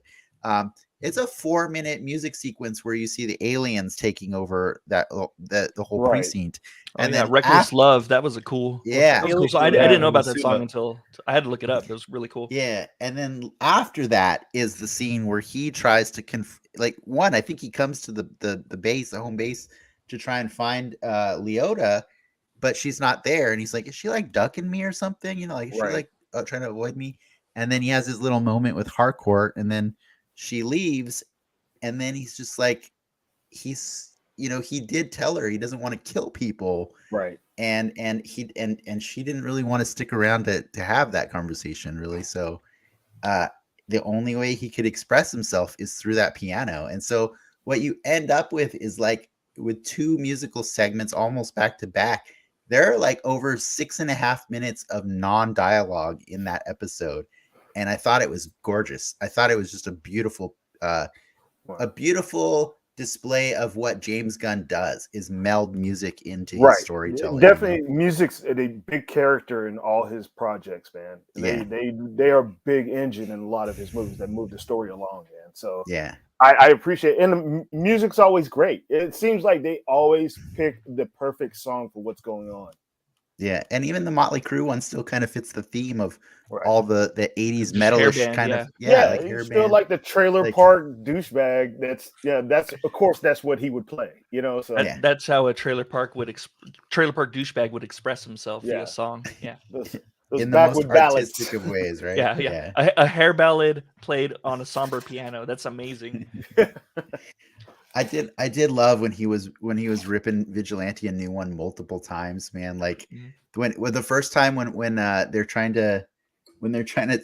it's a 4-minute music sequence where you see the aliens taking over the whole precinct. And then Reckless Love, that was a cool. Yeah. Cool. So I didn't know about that song until I had to look it up. It was really cool. Yeah. And then after that is the scene where he tries to I think he comes to the base, the home base, to try and find Leota, but she's not there. And he's like, is she like ducking me or something? Like, is she like trying to avoid me? And then he has his little moment with Harcourt, and then she leaves, and then he's just like, he did tell her he doesn't want to kill people, right? And she didn't really want to stick around to have that conversation, really. So the only way he could express himself is through that piano. And so what you end up with is like with two musical segments almost back to back, there are like over 6.5 minutes of non-dialogue in that episode, and I thought it was gorgeous. I thought it was just a beautiful display of what James Gunn does, is meld music into his storytelling. Definitely, music's a big character in all his projects, man. They are a big engine in a lot of his movies that move the story along, man. So yeah, I appreciate it. And the music's always great. It seems like they always pick the perfect song for what's going on. Yeah, and even the Motley Crue one still kind of fits the theme of all the 80s metalish kind of like hair still band. Like the trailer park douchebag. That's of course that's what he would play, you know. So that's how a trailer park douchebag would express himself via song. Yeah, those in the most artistic of ways, right? Yeah. A hair ballad played on a somber piano. That's amazing. I did love when he was ripping Vigilante a new one multiple times, man. Like when the first time when they're trying to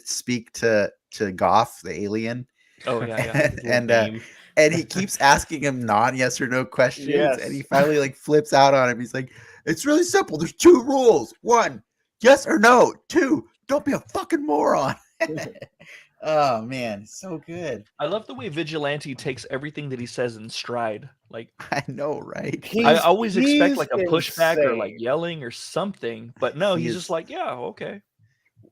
speak to Goff, the alien. Oh yeah. And he keeps asking him non-yes or no questions, and he finally like flips out on him. He's like, "It's really simple. There's 2 rules. 1, yes or no. 2, don't be a fucking moron." Oh man, so good. I love the way Vigilante takes everything that he says in stride. Like, I know, right? I always expect like a pushback or like yelling or something, but no, he's just like, yeah, okay.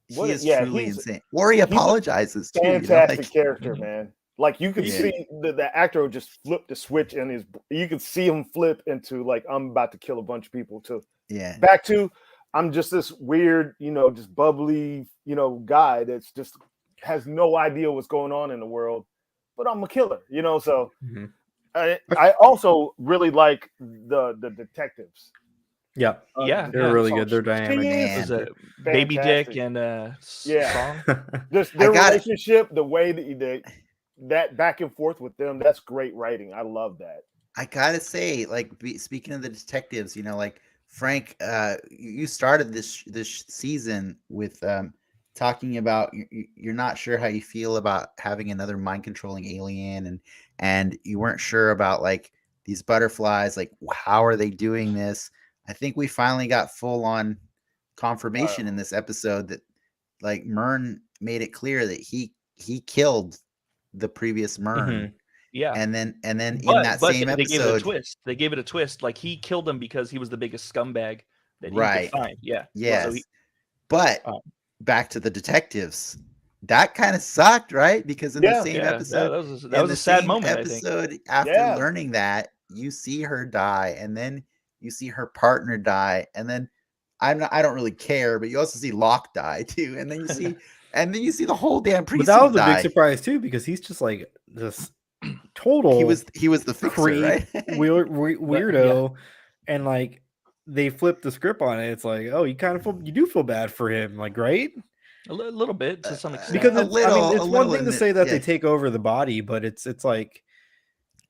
He is truly insane. Or he apologizes too. Fantastic character, man. Like you could see the actor would just flip the switch and you could see him flip into like, I'm about to kill a bunch of people too. Yeah. Back to, I'm just this weird, just bubbly, guy that's just has no idea what's going on in the world, but I'm a killer, so I also really like the detectives. Yeah, they're really good. They're dynamic. Baby Dick and Song. Just their relationship, the way that back and forth with them, that's great writing. I love that. I gotta say, like, speaking of the detectives, like Frank, you started this season with talking about you're not sure how you feel about having another mind controlling alien, and you weren't sure about like these butterflies, like how are they doing this? I think we finally got full on confirmation in this episode that like Myrn made it clear that he killed the previous Myrn. Yeah. And then in that same episode they gave it a twist. Like he killed him because he was the biggest scumbag that he could find. Yeah. Yes. But back to the detectives, that kind of sucked, right? Because in the same episode, that was a sad moment. Episode after learning that, you see her die, and then you see her partner die, and then I don't really care, but you also see Locke die too, and then you see the whole damn precinct. But that was die. a big surprise too, because he's just like this total. He was the fixer, right? weirdo, and like they flipped the script on it. It's like, oh, you do feel bad for him, like, right? A little bit to some extent. Because it's one thing to say that they take over the body, but it's like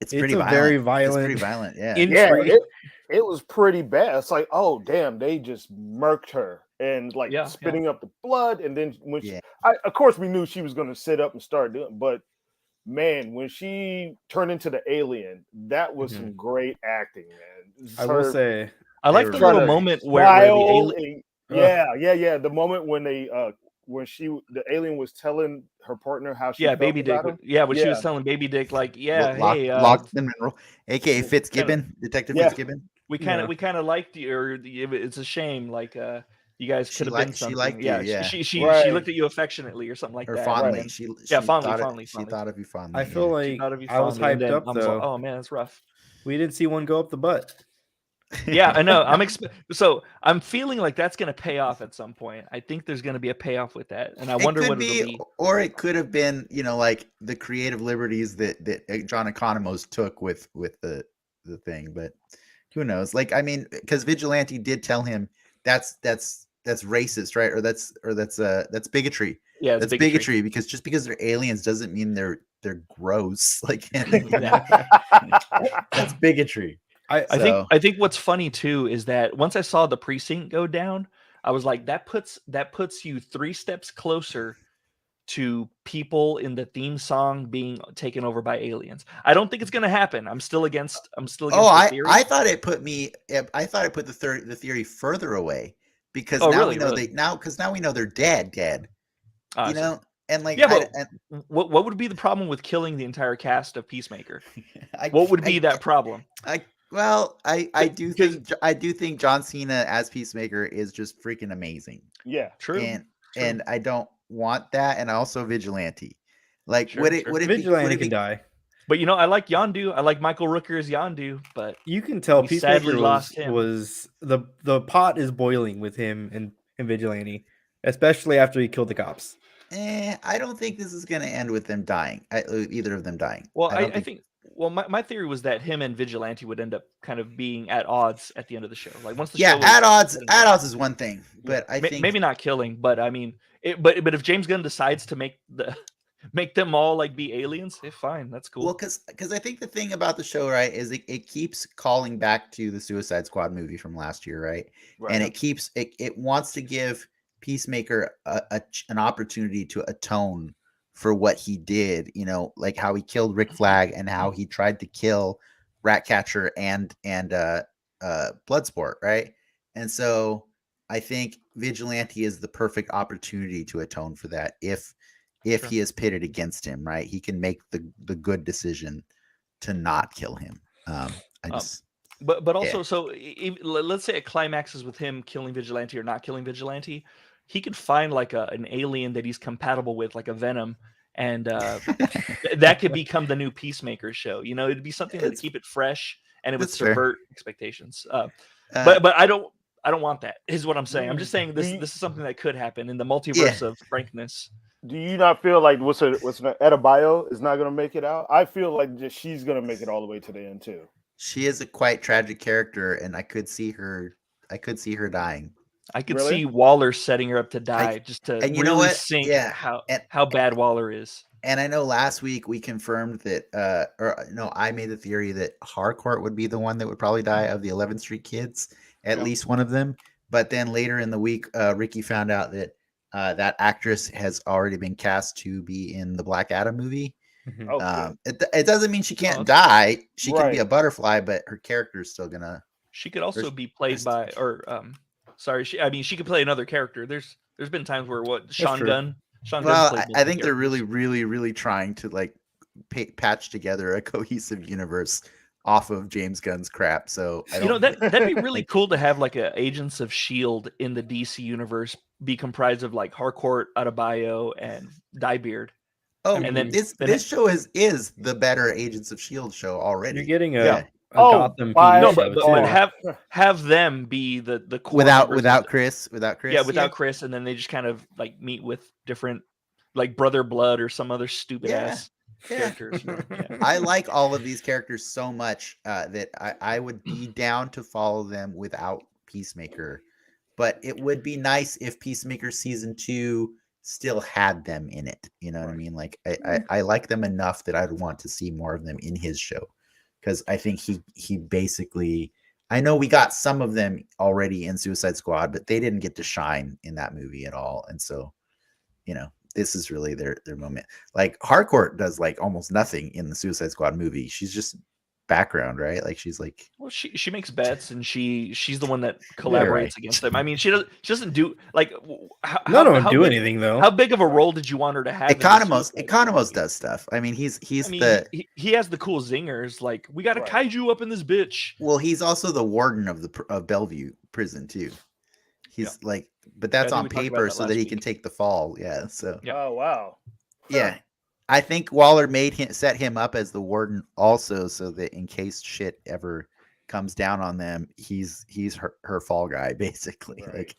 it's pretty violent. Very violent. It's pretty violent. Yeah. It was pretty bad. It's like, oh damn, they just murked her and like spitting up the blood, and then when of course we knew she was going to sit up and start doing, but man, when she turned into the alien, that was some great acting, man. I will say, I like the little moment where the alien, the moment when they the alien was telling her partner how she felt Baby Dick, she was telling Baby Dick like, Lockton Mineral, aka Fitzgibbon, Detective Fitzgibbon. We kind of liked you, or it's a shame, like you guys could have been something. She liked you, she looked at you affectionately or something like that. Fondly. Right? She fondly. She thought of you fondly. I feel like I was hyped up though. Oh man, it's rough. We didn't see one go up the butt. Yeah, I know. I'm feeling like that's going to pay off at some point. I think there's going to be a payoff with that, and I wonder what it'll be. Or it could have been, like the creative liberties that John Economos took with the thing, but who knows? Like, I mean, because Vigilante did tell him that's racist, right? Or that's bigotry. Yeah, that's bigotry because just because they're aliens doesn't mean they're gross. Like, that's bigotry. I think what's funny too is that once I saw the precinct go down, I was like, that puts you 3 steps closer to people in the theme song being taken over by aliens. I don't think it's going to happen. I'm still against the theory. I thought it put the theory further away because we know they're dead. You know, and like, yeah, but what would be the problem with killing the entire cast of Peacemaker? What would be that problem? I do think John Cena as Peacemaker is just freaking amazing. Yeah, true. And I don't want that, and also Vigilante. Like, Sure, would it Vigilante can die? But you know, I like Yondu. I like Michael Rooker as Yondu, but you can tell Peacemaker lost him. was the pot is boiling with him and Vigilante, especially after he killed the cops. I don't think this is going to end with them dying. Either of them dying. Well, I think. Well, my theory was that him and Vigilante would end up kind of being at odds at the end of the show. Like once the show at odds is one thing, but I think maybe not killing, but I mean, but if James Gunn decides to make them all like be aliens, fine, that's cool. Well, because I think the thing about the show, right, is it keeps calling back to the Suicide Squad movie from last year, right? And it wants to give Peacemaker an opportunity to atone for what he did, you know, like how he killed Rick Flag and how he tried to kill Ratcatcher and Bloodsport, right? And so I think Vigilante is the perfect opportunity to atone for that. If he is pitted against him, right, he can make the good decision to not kill him. But also, so let's say it climaxes with him killing Vigilante or not killing Vigilante. He could find like an alien that he's compatible with, like a Venom, and that could become the new Peacemaker show. You know, it'd be something to keep it fresh, and it would subvert expectations. But I don't want that. Is what I'm saying. I'm just saying this is something that could happen in the multiverse of frankness. Do you not feel like what's Adebayo is not going to make it out? I feel like she's going to make it all the way to the end too. She is a quite tragic character, and I could see her dying. I could see Waller setting her up to die just to really sink how bad Waller is. And I know last week we confirmed that, I made the theory that Harcourt would be the one that would probably die of the 11th Street kids, at least one of them. But then later in the week, Ricky found out that that actress has already been cast to be in the Black Adam movie. It doesn't mean she can't die. She can be a butterfly, but her character is still gonna. She could also be played by, she could play another character. There's been times where Sean Gunn. I think they're really, really, really trying to like patch together a cohesive universe off of James Gunn's crap. So that'd be really cool to have like a Agents of S.H.I.E.L.D. in the DC universe be comprised of like Harcourt, Adebayo, and Diebeard. Oh, and then this show is the better Agents of S.H.I.E.L.D. show already. You're getting a Gotham PD no, but have them be the core without Chris. Yeah, without Chris, and then they just kind of like meet with different like Brother Blood or some other stupid ass characters. I like all of these characters so much that I would be down to follow them without Peacemaker. But it would be nice if Peacemaker season 2 still had them in it. You know what I mean? Like I like them enough that I'd want to see more of them in his show. Because I think he basically, I know we got some of them already in Suicide Squad, but they didn't get to shine in that movie at all. And so, this is really their moment. Like Harcourt does like almost nothing in the Suicide Squad movie. She's just background, right? Like she's like, well, she makes bets and she's the one that collaborates against them. I mean, she doesn't do like do anything though. How big of a role did you want her to have? Economos does stuff. I mean, he has the cool zingers. Like we got a kaiju up in this bitch. Well, he's also the warden of Bellevue prison too. He's like, but that's on paper so that he can take the fall. Yeah. So. Oh wow. Yeah. I think Waller set him up as the warden also, so that in case shit ever comes down on them, he's her fall guy basically. Right.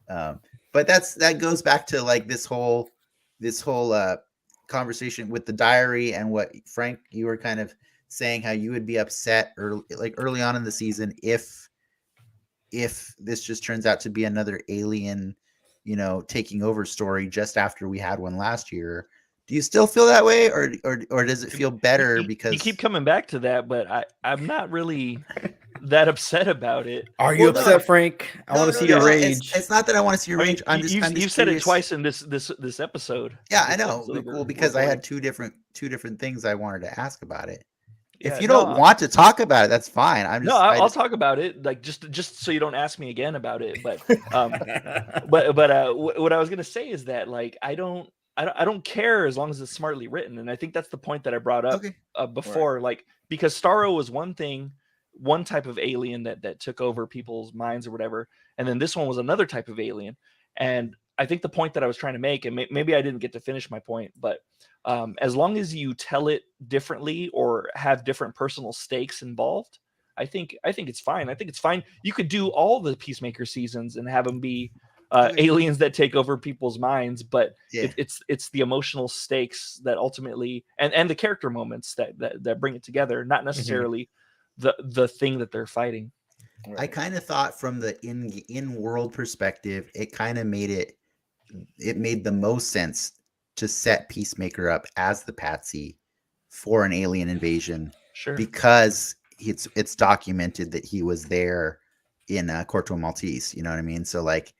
Like, but that goes back to like this whole conversation with the diary and what Frank, you were kind of saying how you would be upset early on in the season if this just turns out to be another alien, taking over story just after we had one last year. Do you still feel that way, or does it feel better because you keep coming back to that? But I'm not really. that upset about it. Are you upset, Frank? I want to see your rage. It's not that I want to see your rage. You've said it twice in this episode. Yeah, I know. Well, because I had two different things I wanted to ask about it. Yeah, if you don't want to talk about it, that's fine. I'll talk about it, like just so you don't ask me again about it. But what I was gonna say is that, like, I don't care as long as it's smartly written, and I think that's the point that I brought up before. Right. Like, because Starro was one thing, one type of alien that took over people's minds or whatever, and then this one was another type of alien. And I think the point that I was trying to make, and maybe I didn't get to finish my point, but as long as you tell it differently or have different personal stakes involved, I think it's fine. I think it's fine. You could do all the Peacemaker seasons and have them be aliens that take over people's minds, but it's the emotional stakes that ultimately and the character moments that bring it together, not necessarily the thing that they're fighting. I kind of thought from the in-world perspective, it kind of made the most sense to set Peacemaker up as the patsy for an alien invasion. Sure. Because it's documented that he was there in Corto Maltese, you know what I mean? So like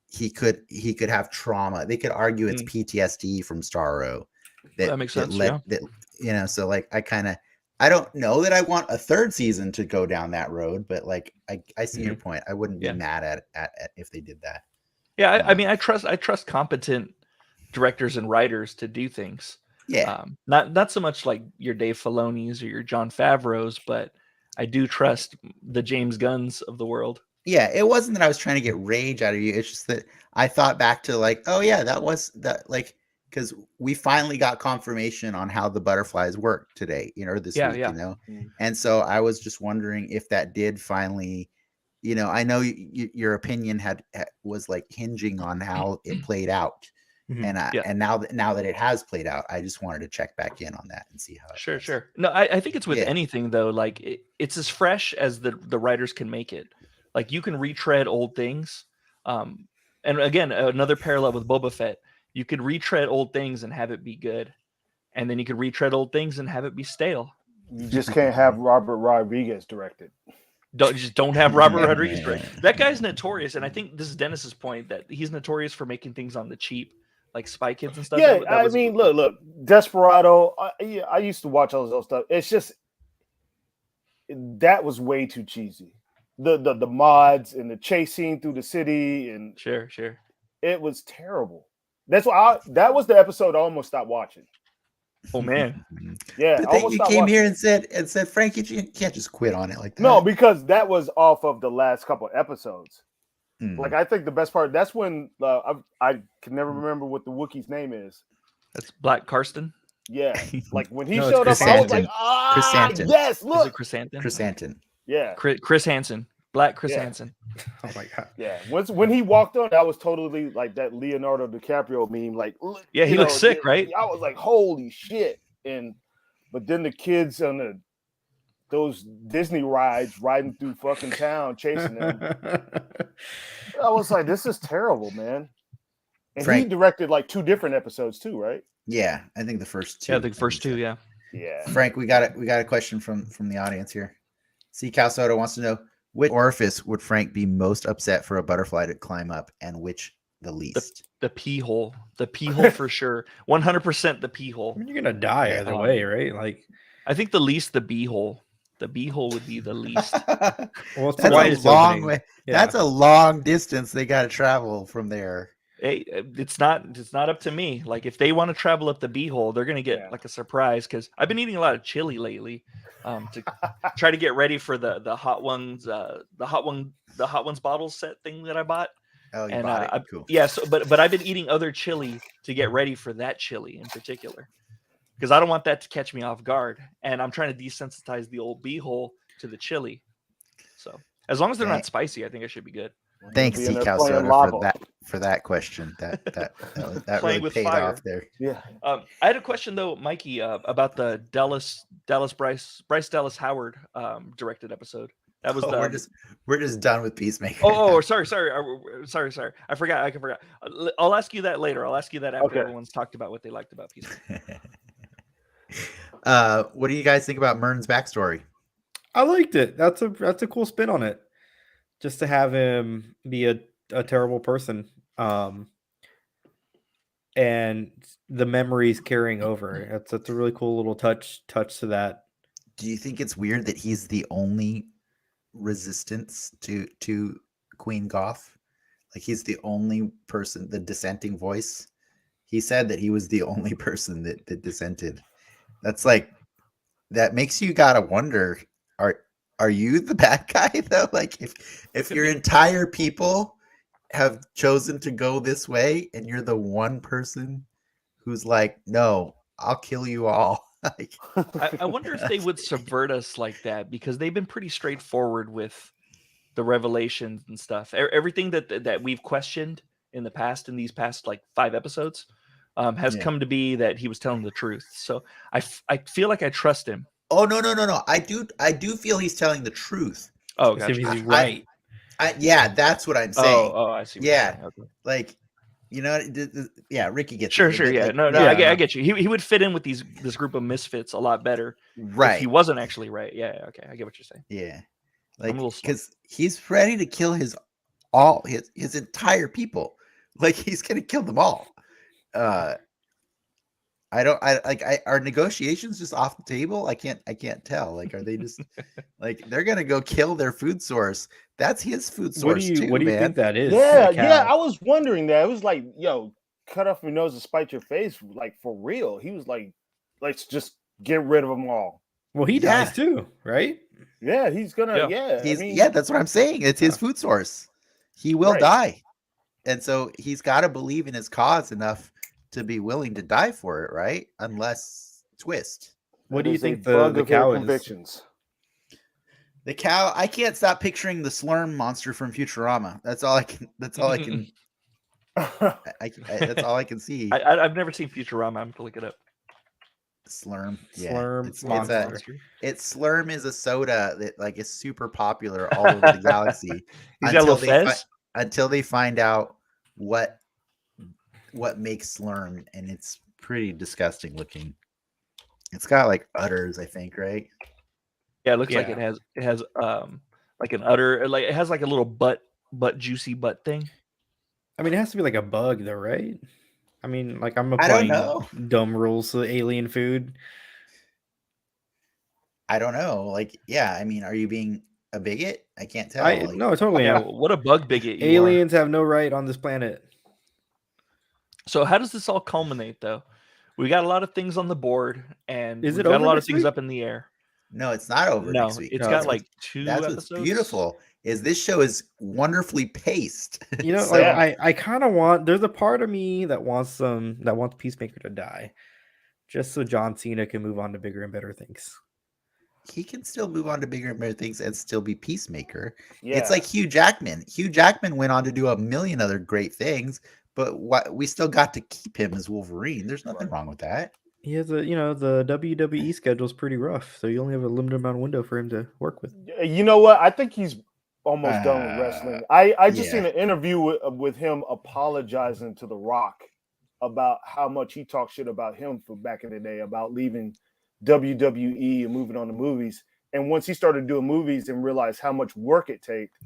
he could have trauma. They could argue it's PTSD from Starro. That makes sense. So like I don't know that I want a third season to go down that road, but like I see your point. I wouldn't be mad at if they did that. Yeah, I mean, I trust competent directors and writers to do things. Yeah. Not so much like your Dave Filoni's or your Jon Favreau's, but I do trust the James Gunns of the world. Yeah, it wasn't that I was trying to get rage out of you. It's just that I thought back to like, oh yeah, like, because we finally got confirmation on how the butterflies work today, this week, you know? And so I was just wondering if that did finally, I know your opinion was like hinging on how it played out. And now that it has played out, I just wanted to check back in on that and see how. Sure. No, I think it's with anything though. Like it's as fresh as the writers can make it. Like you can retread old things. And again, another parallel with Boba Fett, you could retread old things and have it be good. And then you could retread old things and have it be stale. You just can't have Robert Rodriguez directed. Don't have Robert Rodriguez directed. That guy's notorious. And I think this is Dennis's point, that he's notorious for making things on the cheap, like Spy Kids and stuff. Yeah, look, Desperado. I used to watch all those stuff. It's just that was way too cheesy. The mods and the chase scene through the city and sure, it was terrible. That's why that was the episode I almost stopped watching. Oh man, yeah. You came here and said, Frank, you can't just quit on it like that. No, because that was off of the last couple of episodes. Like I think the best part, that's when I can never remember what the Wookiee's name is. That's Black Karsten. Yeah, like when he showed up, I was like, Chrysanthemum. Yes, look, is it Chrysanthemum? Chrysanthemum. Yeah, Chris Hansen, Black Chris Hansen. Oh my god. Yeah, when he walked on, that was totally like that Leonardo DiCaprio meme. Like, yeah, he looks sick, right? I was like, holy shit! But then the kids on those Disney rides riding through fucking town chasing them. I was like, this is terrible, man. And Frank, he directed like 2 different episodes too, right? Yeah, I think the first 2. Yeah, the first 2, yeah. Yeah. Frank, we got a question from the audience here. C. Cal Soda wants to know, which orifice would Frank be most upset for a butterfly to climb up, and which the least? The pee hole. The pee hole for sure. 100% the pee hole. I mean, you're gonna die either way, right? Like, I think the least the bee hole. The bee hole would be the least. Well, that's a long way. Yeah. That's a long distance they got to travel from there. Hey, it's not up to me. Like if they want to travel up the bee hole, they're gonna get like a surprise, because I've been eating a lot of chili lately to try to get ready for the hot ones, the hot ones bottle set thing that I bought. Oh, you bought it. Cool. Yeah, so but I've been eating other chili to get ready for that chili in particular, because I don't want that to catch me off guard, and I'm trying to desensitize the old bee hole to the chili. So as long as they're not spicy, I think I should be good. Thanks, C. Cal Soda, for that question. That really paid off there. Yeah. I had a question though, Mikey, about the Bryce Dallas Howard directed episode. That was we're just done with Peacemaker. Oh, sorry. I forgot. I'll ask you that later. I'll ask you that after everyone's talked about what they liked about Peacemaker. What do you guys think about Murn's backstory? I liked it. That's a cool spin on it. Just to have him be a terrible person. And the memories carrying over. That's a really cool little touch to that. Do you think it's weird that he's the only resistance to Queen Goth? Like he's the only person, the dissenting voice. He said that he was the only person that dissented. That's like, that makes you gotta wonder, are you the bad guy though? Like if your entire people have chosen to go this way and you're the one person who's like, no, I'll kill you all. Like, I wonder if they would subvert us like that, because they've been pretty straightforward with the revelations and stuff. Everything that we've questioned in the past, in these past like 5 episodes, has come to be that he was telling the truth. So I feel like I trust him. Oh no. I do feel he's telling the truth. Oh, gotcha. gotcha. He's right. Yeah, that's what I'm saying. Oh, I see. Yeah, okay. like, you know, yeah, Ricky gets sure, it. yeah, like, no, yeah, I get you. He would fit in with this group of misfits a lot better, right? If he wasn't actually right. Yeah, okay, I get what you're saying. Yeah, like, because he's ready to kill his entire people. Like he's gonna kill them all. Are negotiations just off the table? I can't tell. Like, are they just like they're gonna go kill their food source? That's his food source. What do you think that is? Yeah. I was wondering that. It was like, yo, cut off your nose and spite your face, like for real. He was like, let's just get rid of them all. Well, he dies too, right? Yeah, he's gonna. Yeah, that's what I'm saying. It's his food source. He will die, and so he's got to believe in his cause enough to be willing to die for it, right? Unless twist. What do you think the cow is? Convictions. The cow. I can't stop picturing the Slurm monster from Futurama. That's all I can. That's all I can. That's all I can see. I've never seen Futurama. I'm gonna look it up. Slurm. Yeah. Slurm monster. Slurm is a soda that like is super popular all over the galaxy. He's got a little fez? Until they find out what makes Slurm, and it's pretty disgusting looking. It's got like udders, I think, right? Yeah, it looks like it has like an udder, like it has like a little butt juicy butt thing. I mean, it has to be like a bug though, right? I mean, like I'm applying dumb rules to alien food. I don't know. Like, yeah, I mean, are you being a bigot? I can't tell. No, totally. What a bug bigot! Aliens have no right on this planet. So how does this all culminate, though? We got a lot of things on the board, and we've got a lot of things up in the air. No, it's not over next week. It's got like 2 episodes. What's beautiful is this show is wonderfully paced. You know, like I kind of want. There's a part of me that wants Peacemaker to die, just so John Cena can move on to bigger and better things. He can still move on to bigger and better things and still be Peacemaker. Yeah. It's like Hugh Jackman. Hugh Jackman went on to do a million other great things, but we still got to keep him as Wolverine. There's nothing wrong with that. He has the WWE schedule is pretty rough, so you only have a limited amount of window for him to work with. You know what? I think he's almost done with wrestling. I just seen an interview with him apologizing to The Rock about how much he talked shit about him for back in the day, about leaving WWE and moving on to movies. And once he started doing movies and realized how much work it takes,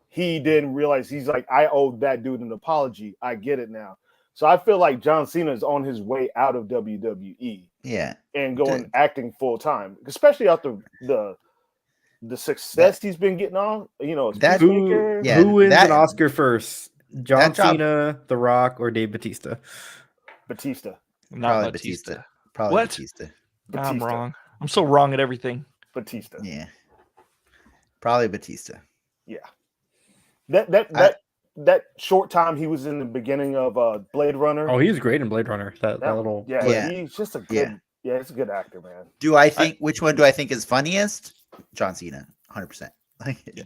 he didn't realize, he's like, I owe that dude an apology. I get it now. So I feel like John Cena is on his way out of WWE. Yeah. And going acting full time, especially after the success he's been getting on. You know, who wins an Oscar first? John Cena, The Rock, or Dave Bautista? Batista. Probably Batista. Probably what? Batista. I'm wrong. I'm so wrong at everything. Batista. Yeah. Probably Batista. Yeah. That short time he was in the beginning of Blade Runner. Oh, he was great in Blade Runner. That little he's just a good he's a good actor, man. Do I think which one do I think is funniest? John Cena, 100%.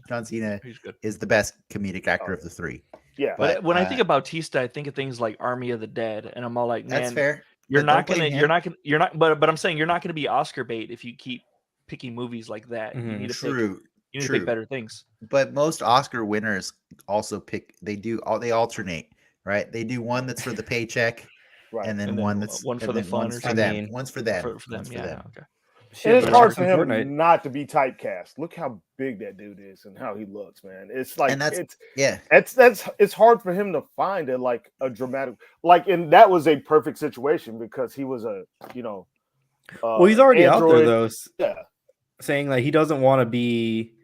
John Cena is the best comedic actor of the 3. Yeah, but when I think of Bautista, I think of things like Army of the Dead, and I'm all like, man, that's fair. But I'm saying you're not gonna be Oscar bait if you keep picking movies like that. Mm-hmm. You need to pick better things. But most Oscar winners also they alternate, right? They do one that's for the paycheck, right, and then one that's one for the fun, one's for them. One's for them. For them. Okay. Shit, it's but hard works for in him Fortnite. not to be typecast. Look how big that dude is and how he looks, man. It's like And that's it's hard for him to find a dramatic and that was a perfect situation because he was Well, he's already out there android. though, Yeah. saying like he doesn't want to be.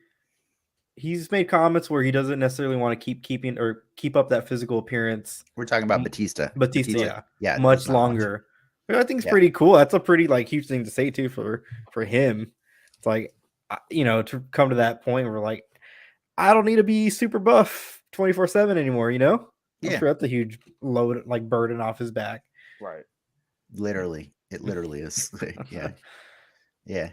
He's made comments where he doesn't necessarily want to keep up that physical appearance. We're talking about Batista. Yeah, much longer. Which I think is pretty cool. That's a pretty huge thing to say too for him. It's like to come to that point where like I don't need to be super buff 24/7 anymore. I'm sure that's a huge load burden off his back. Right. Literally, it literally is. Yeah.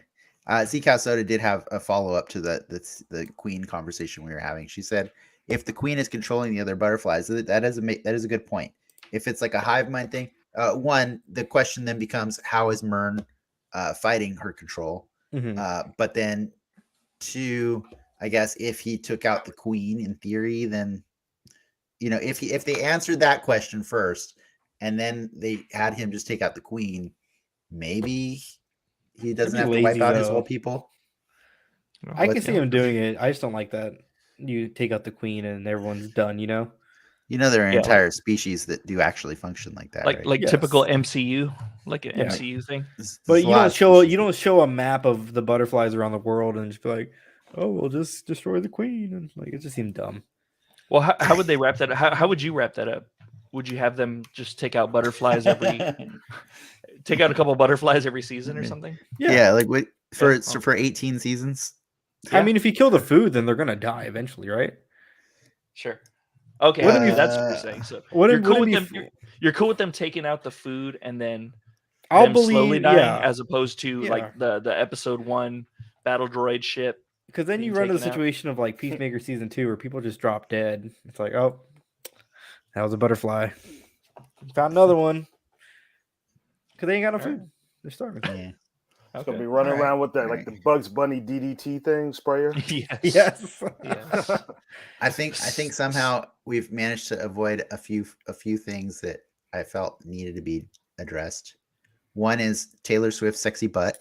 Zika Soda did have a follow up to the queen conversation we were having. She said, if the queen is controlling the other butterflies, that is a good point. If it's like a hive mind thing, one, the question then becomes, how is Myrn fighting her control? Mm-hmm. But then two, I guess if he took out the queen in theory, then if they answered that question first and then they had him just take out the queen, maybe he doesn't have to wipe out his whole people. I can see him doing it. I just don't like that. You take out the queen and everyone's done. There are entire species that do actually function like that, right? Typical MCU, like an MCU thing. But you don't show a map of the butterflies around the world and just be like, oh, we'll just destroy the queen, and it just seemed dumb. Well, how would they wrap that? How would you wrap that up? Would you have them just take out butterflies take out a couple butterflies every season or something? Yeah, for 18 seasons. I mean, if you kill the food, then they're gonna die eventually, right? Sure. Okay, that's what you're saying. So you're cool with them taking out the food and then slowly dying, as opposed to the episode 1 battle droid ship. Because then you run into the situation of Peacemaker season 2 where people just drop dead. It's like, oh, that was a butterfly. Found another one. Because they ain't got no food. They're starving. Yeah. It's gonna be running around with that the Bugs Bunny DDT thing sprayer. Yes. I think somehow we've managed to avoid a few things that I felt needed to be addressed. One is Taylor Swift's sexy butt.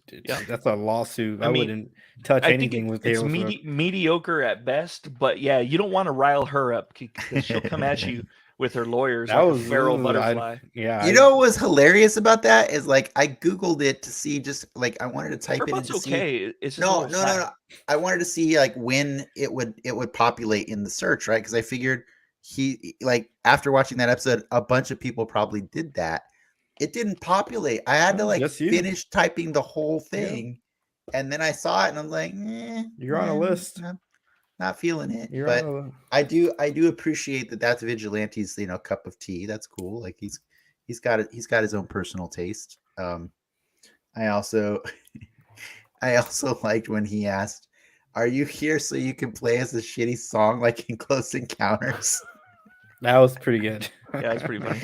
Dude, that's a lawsuit. I wouldn't touch anything with Taylor Swift. Mediocre at best, but you don't want to rile her up because she'll come at you with her lawyers. That was a feral butterfly. What was hilarious about that is I Googled it to see I wanted to type it in to see. It's no. I wanted to see when it would populate in the search, right? Because I figured after watching that episode, a bunch of people probably did that. It didn't populate. I had to finish typing the whole thing, and then I saw it, and I'm like, "You're on a list." Not feeling it, but I do appreciate that that's Vigilante's cup of tea. That's cool. He's got his own personal taste. I also liked when he asked, "Are you here so you can play us a shitty song like in Close Encounters?" That was pretty good. Yeah, it's pretty funny.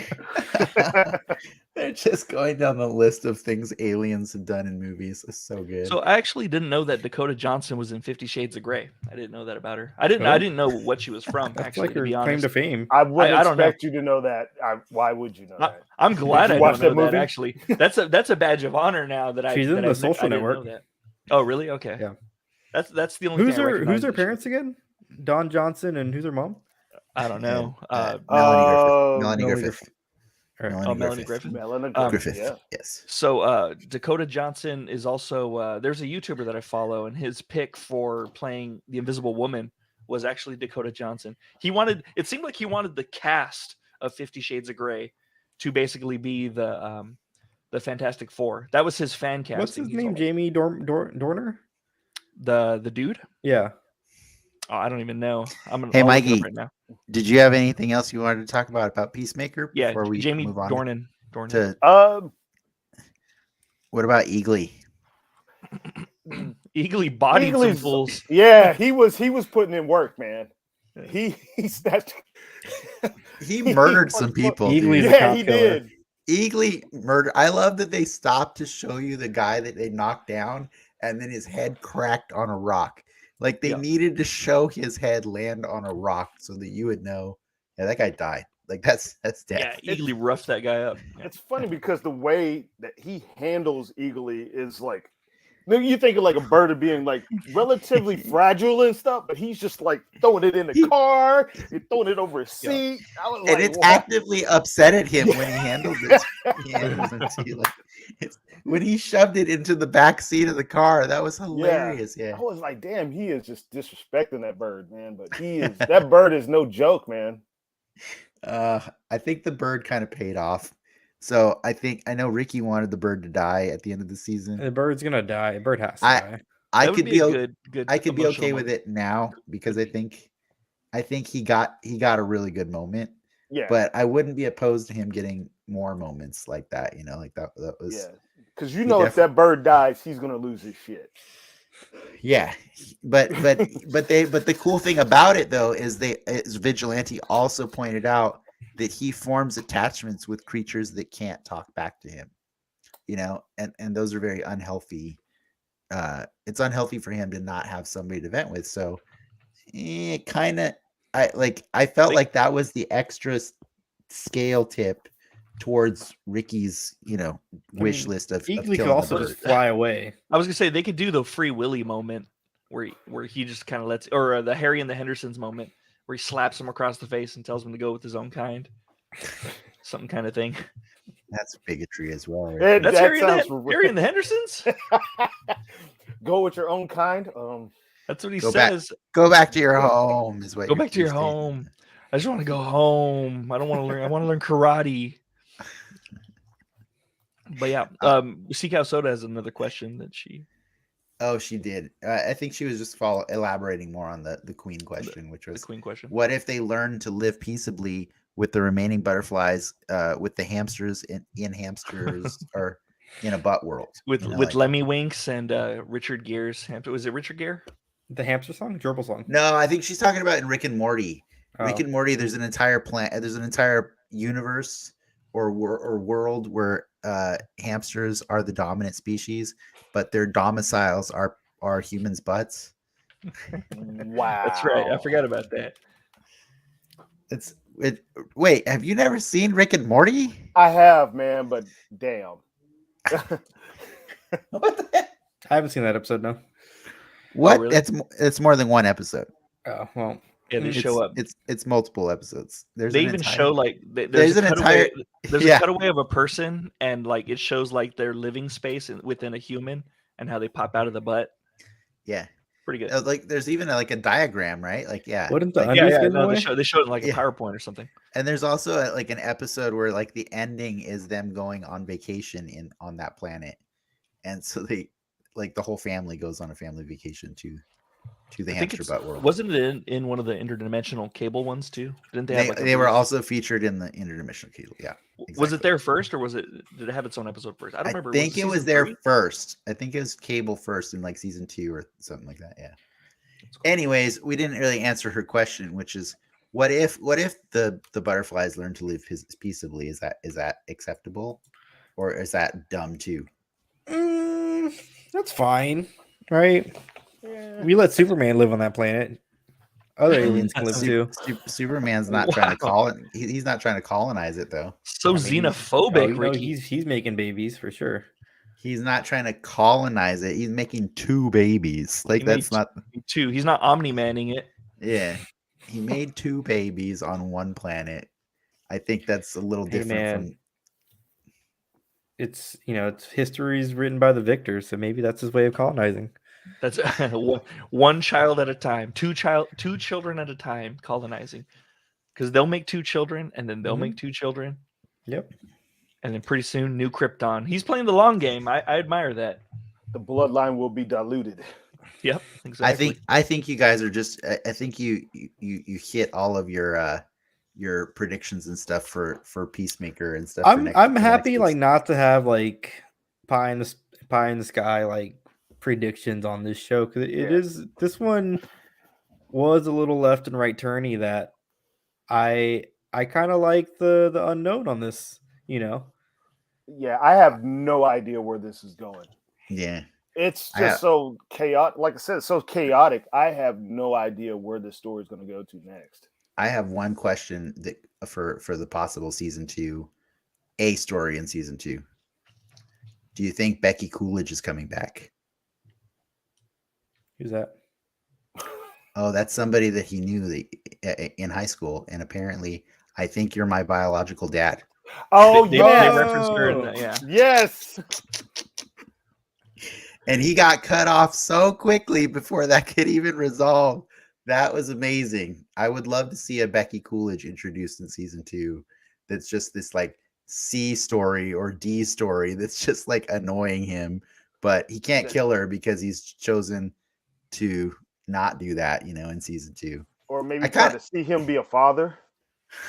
They're just going down the list of things aliens have done in movies. It's so good. So I actually didn't know that Dakota Johnson was in 50 Shades of Grey. I didn't know that about her. I didn't know what she was from. Actually, to be honest, claim to fame. I wouldn't expect you to know that. Why would you know that? I'm glad I don't know that. Actually, that's a badge of honor now that she's in the Social Network. Know that. Oh, really? Okay. Yeah. That's the only. Who's her parents again? Dawn Johnson, and who's her mom? I don't know. Melanie Griffith. Melanie Griffith. Griffith. Yeah. Yes. So Dakota Johnson is also there's a YouTuber that I follow, and his pick for playing the Invisible Woman was actually Dakota Johnson. It seemed like he wanted the cast of 50 Shades of Grey to basically be the Fantastic Four. That was his fan casting. What's his name? Jamie Dorner? The dude? Yeah. Oh, I don't even know. Hey, Mikey, right now. Did you have anything else you wanted to talk about Peacemaker? Yeah, before we Jamie move on Dornan. What about Eagly? Eagly bodied some fools. Yeah, he was putting in work, man. He murdered some people. Yeah, he did. Eagly murder. I love that they stopped to show you the guy that they knocked down, and then his head cracked on a rock. They needed to show his head land on a rock so that you would know, yeah, that guy died. Like that's death. Yeah, Eagly roughed that guy up. Yeah. It's funny because the way that he handles Eagly is like, you think of like a bird of being like relatively fragile and stuff, but he's just like throwing it in the car, you're throwing it over a seat. I was And like, it's what? actively upset at him when he handles it. He handles it too. Like, when he shoved it into the back seat of the car, that was hilarious. Yeah. I was like, damn, he is just disrespecting that bird, man. But that bird is no joke, man. I think the bird kind of paid off. So I know Ricky wanted the bird to die at the end of the season. The bird's gonna die. The bird has to die. I could be good. I could be okay with moment. it now because I think he got a really good moment. Yeah. But I wouldn't be opposed to him getting more moments like that, like that was. Yeah. Because if that bird dies, he's gonna lose his shit. Yeah, but the cool thing about it though is Vigilante also pointed out that he forms attachments with creatures that can't talk back to him, and those are very unhealthy. It's unhealthy for him to not have somebody to vent with. So I felt like that was the extra scale tip towards Ricky's, wish list of Eagly could also just fly away. I was gonna say they could do the Free Willy moment where he just kind of lets, or the Harry and the Hendersons moment where he slaps him across the face and tells him to go with his own kind, something kind of thing. That's bigotry as well. Right? That's Harry and the Hendersons. Go with your own kind. That's what he says. Go back to your home. Is what. Go back to your home. I just want to go home. I don't want to learn. I want to learn karate. But yeah, Seacow Soda has another question that she. Oh, she did. I think she was just elaborating more on the queen question, which was the queen question. What if they learn to live peaceably with the remaining butterflies, with the hamsters in hamsters or in a butt world? With Lemmy Winks and Richard Gere's hamster. Was it Richard Gere? The hamster song, gerbil song. No, I think she's talking about in Rick and Morty. Oh. Rick and Morty. There's an entire there's an entire universe or world where hamsters are the dominant species, but their domiciles are humans' butts. Wow, that's right. I forgot about that. Wait, have you never seen Rick and Morty? I have, man, but damn. What the heck? I haven't seen that episode, no. What? Oh, really? It's more than one episode. Oh, well. Yeah, they show up. It's multiple episodes. They even show like there's a cutaway of a person, and like it shows like their living space within a human and how they pop out of the butt. Yeah, pretty good. Like there's even like a diagram, right? Like wouldn't the they show it in like a PowerPoint or something. And there's also like an episode where like the ending is them going on vacation on that planet, and so they like the whole family goes on a family vacation to the hamster butt world. Wasn't it in one of the interdimensional cable ones too? Didn't they? They were also featured in the interdimensional cable. Yeah. Exactly. Was it there first, or did it have its own episode first? I don't remember. I think it was there first. I think it was cable first in like season 2 or something like that. Yeah. Cool. Anyways, we didn't really answer her question, which is what if the butterflies learn to live peaceably? Is that acceptable, or is that dumb too? That's fine, right? Yeah. We let Superman live on that planet. Other aliens can live too. Superman's not trying to he's not trying to colonize it though. So xenophobic, Ricky. He's making babies for sure. He's not trying to colonize it. He's making 2 babies. Like that's not 2. He's not Omni-Manning it. Yeah. He made 2 babies on one planet. I think that's a little different from it's history is written by the victors, so maybe that's his way of colonizing. That's one child at a time, two children at a time colonizing, because they'll make 2 children and then they'll make 2 children. Yep. And then pretty soon, new Krypton. He's playing the long game. I admire that. The bloodline will be diluted. Yep, exactly. I think you guys are just. I think you hit all of your predictions and stuff for Peacemaker and stuff. I'm happy like not to have like pie in the sky like predictions on this show, because this one was a little left and right turny that I kind of like the unknown on this, Yeah, I have no idea where this is going. Yeah, it's just so chaotic. Like I said, it's so chaotic. I have no idea where this story is going to go to next. I have one question that for the possible season 2, a story in season 2. Do you think Becky Coolidge is coming back? Who's that? Oh, that's somebody that he knew in high school, and apparently, I think you're my biological dad. Oh, they yeah. referenced her in the, yeah. Yes. And he got cut off so quickly before that could even resolve. That was amazing. I would love to see a Becky Coolidge introduced in season 2. That's just this like C story or D story that's just like annoying him, but he can't kill her because he's chosen to not do that, in season 2. Or maybe try to see him be a father.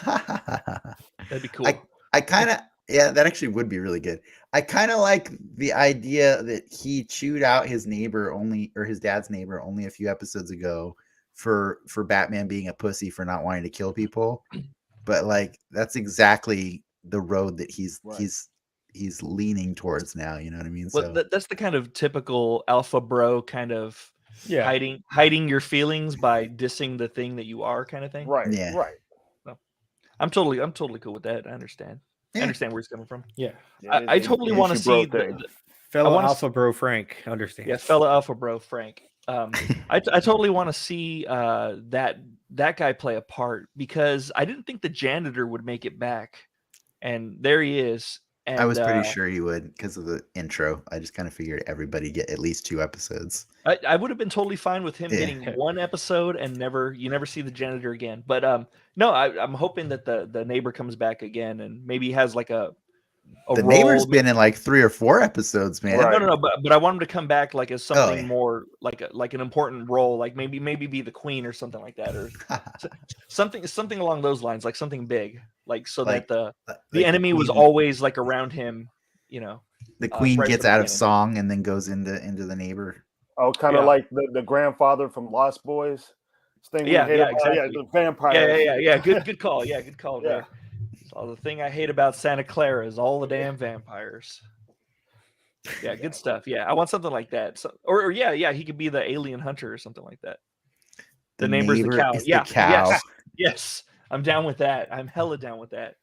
That'd be cool. I kind of, yeah, that actually would be really good. I kind of like the idea that he chewed out his dad's neighbor only a few episodes ago for Batman being a pussy for not wanting to kill people. But like, that's exactly the road that he's leaning towards now. You know what I mean? Well, So that's the kind of typical alpha bro kind of hiding your feelings by dissing the thing that you are kind of thing. Right. Yeah. Right. So, I'm totally cool with that. I understand. Yeah. I understand where he's coming from. Yeah. I totally want to see fellow alpha bro Frank understands. Yeah, fellow alpha bro Frank. I totally want to see that guy play a part, because I didn't think the janitor would make it back, and there he is. And I was pretty sure he would because of the intro. I just kind of figured everybody get at least 2 episodes. I would have been totally fine with him getting 1 episode and you never see the janitor again. But no, I'm hoping that the neighbor comes back again, and maybe he has like a the neighbor's been in like 3 or 4 episodes, man. Right. No, but I want him to come back like as something more like an important role, like maybe be the queen or something like that, or something along those lines, like something big, like so that the enemy was always like around him, The queen gets out of song and then goes into the neighbor. Oh, kind of like the grandfather from Lost Boys. Exactly. The vampire. Yeah. Good call. Yeah, good call. Yeah. So the thing I hate about Santa Clara is all the damn vampires. Yeah, good stuff. Yeah, I want something like that. So, or he could be the alien hunter or something like that. The neighbor's the cow. The cow. Yes. I'm down with that. I'm hella down with that.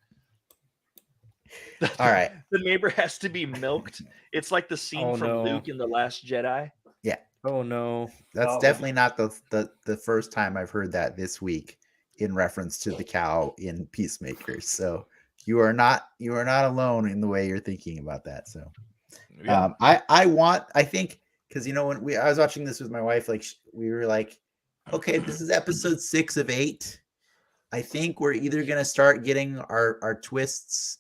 All right. The neighbor has to be milked. It's like the scene from Luke in The Last Jedi. Yeah. Oh no. That's definitely not the first time I've heard that this week in reference to the cow in Peacemaker. So you are not alone in the way you're thinking about that. So I think because when I was watching this with my wife, like we were like, okay, this is episode 6 of 8. I think we're either gonna start getting our twists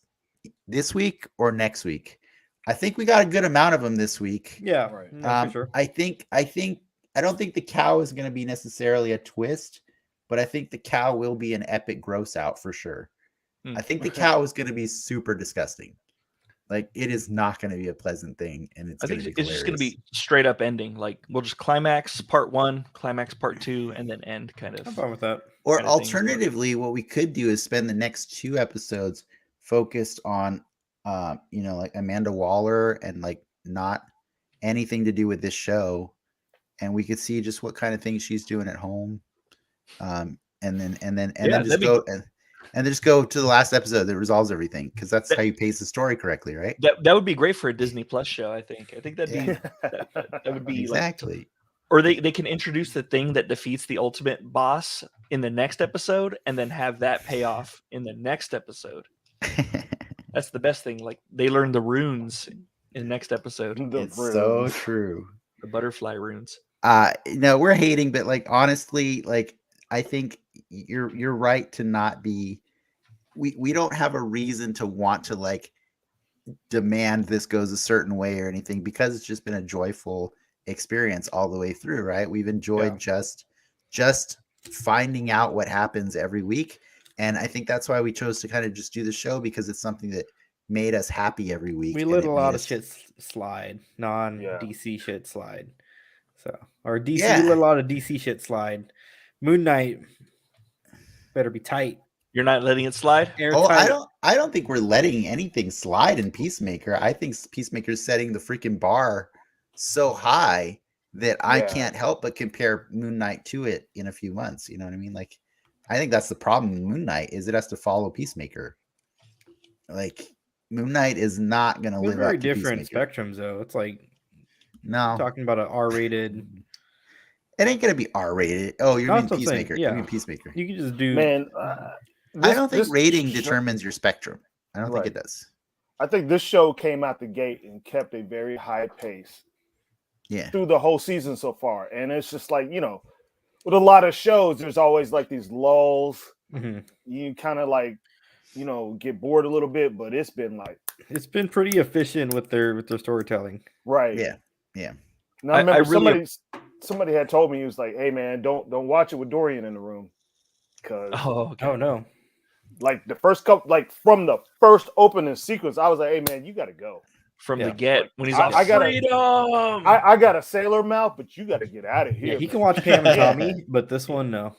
this week or next week. I think we got a good amount of them this week. Yeah, right. For sure. I don't think the cow is going to be necessarily a twist, but I think the cow will be an epic gross out for sure. I think the cow is going to be super disgusting. Like, it is not going to be a pleasant thing, and it's just going to be straight up ending. Like, we'll just climax part 1, climax part 2, and then end kind of. I'm fine with that. Or alternatively, what we could do is spend the next 2 episodes focused on like Amanda Waller and like not anything to do with this show, and we could see just what kind of things she's doing at home, and then just go to the last episode that resolves everything, because that's how you pace the story correctly, right? That would be great for a Disney Plus show. I think that'd be that would be exactly. Like, or they can introduce the thing that defeats the ultimate boss in the next episode, and then have that pay off in the next episode. That's the best thing. Like, they learn the runes in the next episode. It's so true. The butterfly runes. No, we're hating, but like, honestly, like, I think you're right to not be. We don't have a reason to want to like demand this goes a certain way or anything, because it's just been a joyful experience all the way through, right? We've enjoyed just finding out what happens every week. And I think that's why we chose to kind of just do the show, because it's something that made us happy every week. We let a lot of shit slide, non-DC shit slide. So, or DC, we let a lot of DC shit slide. Moon Knight better be tight. You're not letting it slide? I don't think we're letting anything slide in Peacemaker. I think Peacemaker is setting the freaking bar so high that I can't help but compare Moon Knight to it in a few months. You know what I mean? Like, I think that's the problem with Moon Knight is it has to follow Peacemaker. Like Moon Knight is not going to They're live very up to different Peacemaker. spectrums, though. It's like No, talking about an R-rated. it ain't going to be R-rated. Oh, you No, mean that's what I'm saying, Peacemaker? yeah. You mean Peacemaker? You can just do. Man, I don't think rating show- determines your spectrum. I don't think Right. it does. I think this show came out the gate and kept a very high pace Yeah. through the whole season so far. And it's just like, you know, with a lot of shows, there's always like these lulls. Mhm. You kind of like, you know, get bored a little bit, but it's been like It's been pretty efficient with their storytelling. right. Yeah. Yeah. And I remember really- somebody had told me, he was like, "Hey man, don't watch it with Dorian in the room." Because Oh, okay. Oh no. like the first couple, like from the first opening sequence, I was like, "Hey man, you got to go." From Yeah. the get when he's I- all I gotta- freedom. I got a sailor mouth, but you got to get out of here. Yeah, he man. can watch Pam and Yeah. Tommy, but this one, no.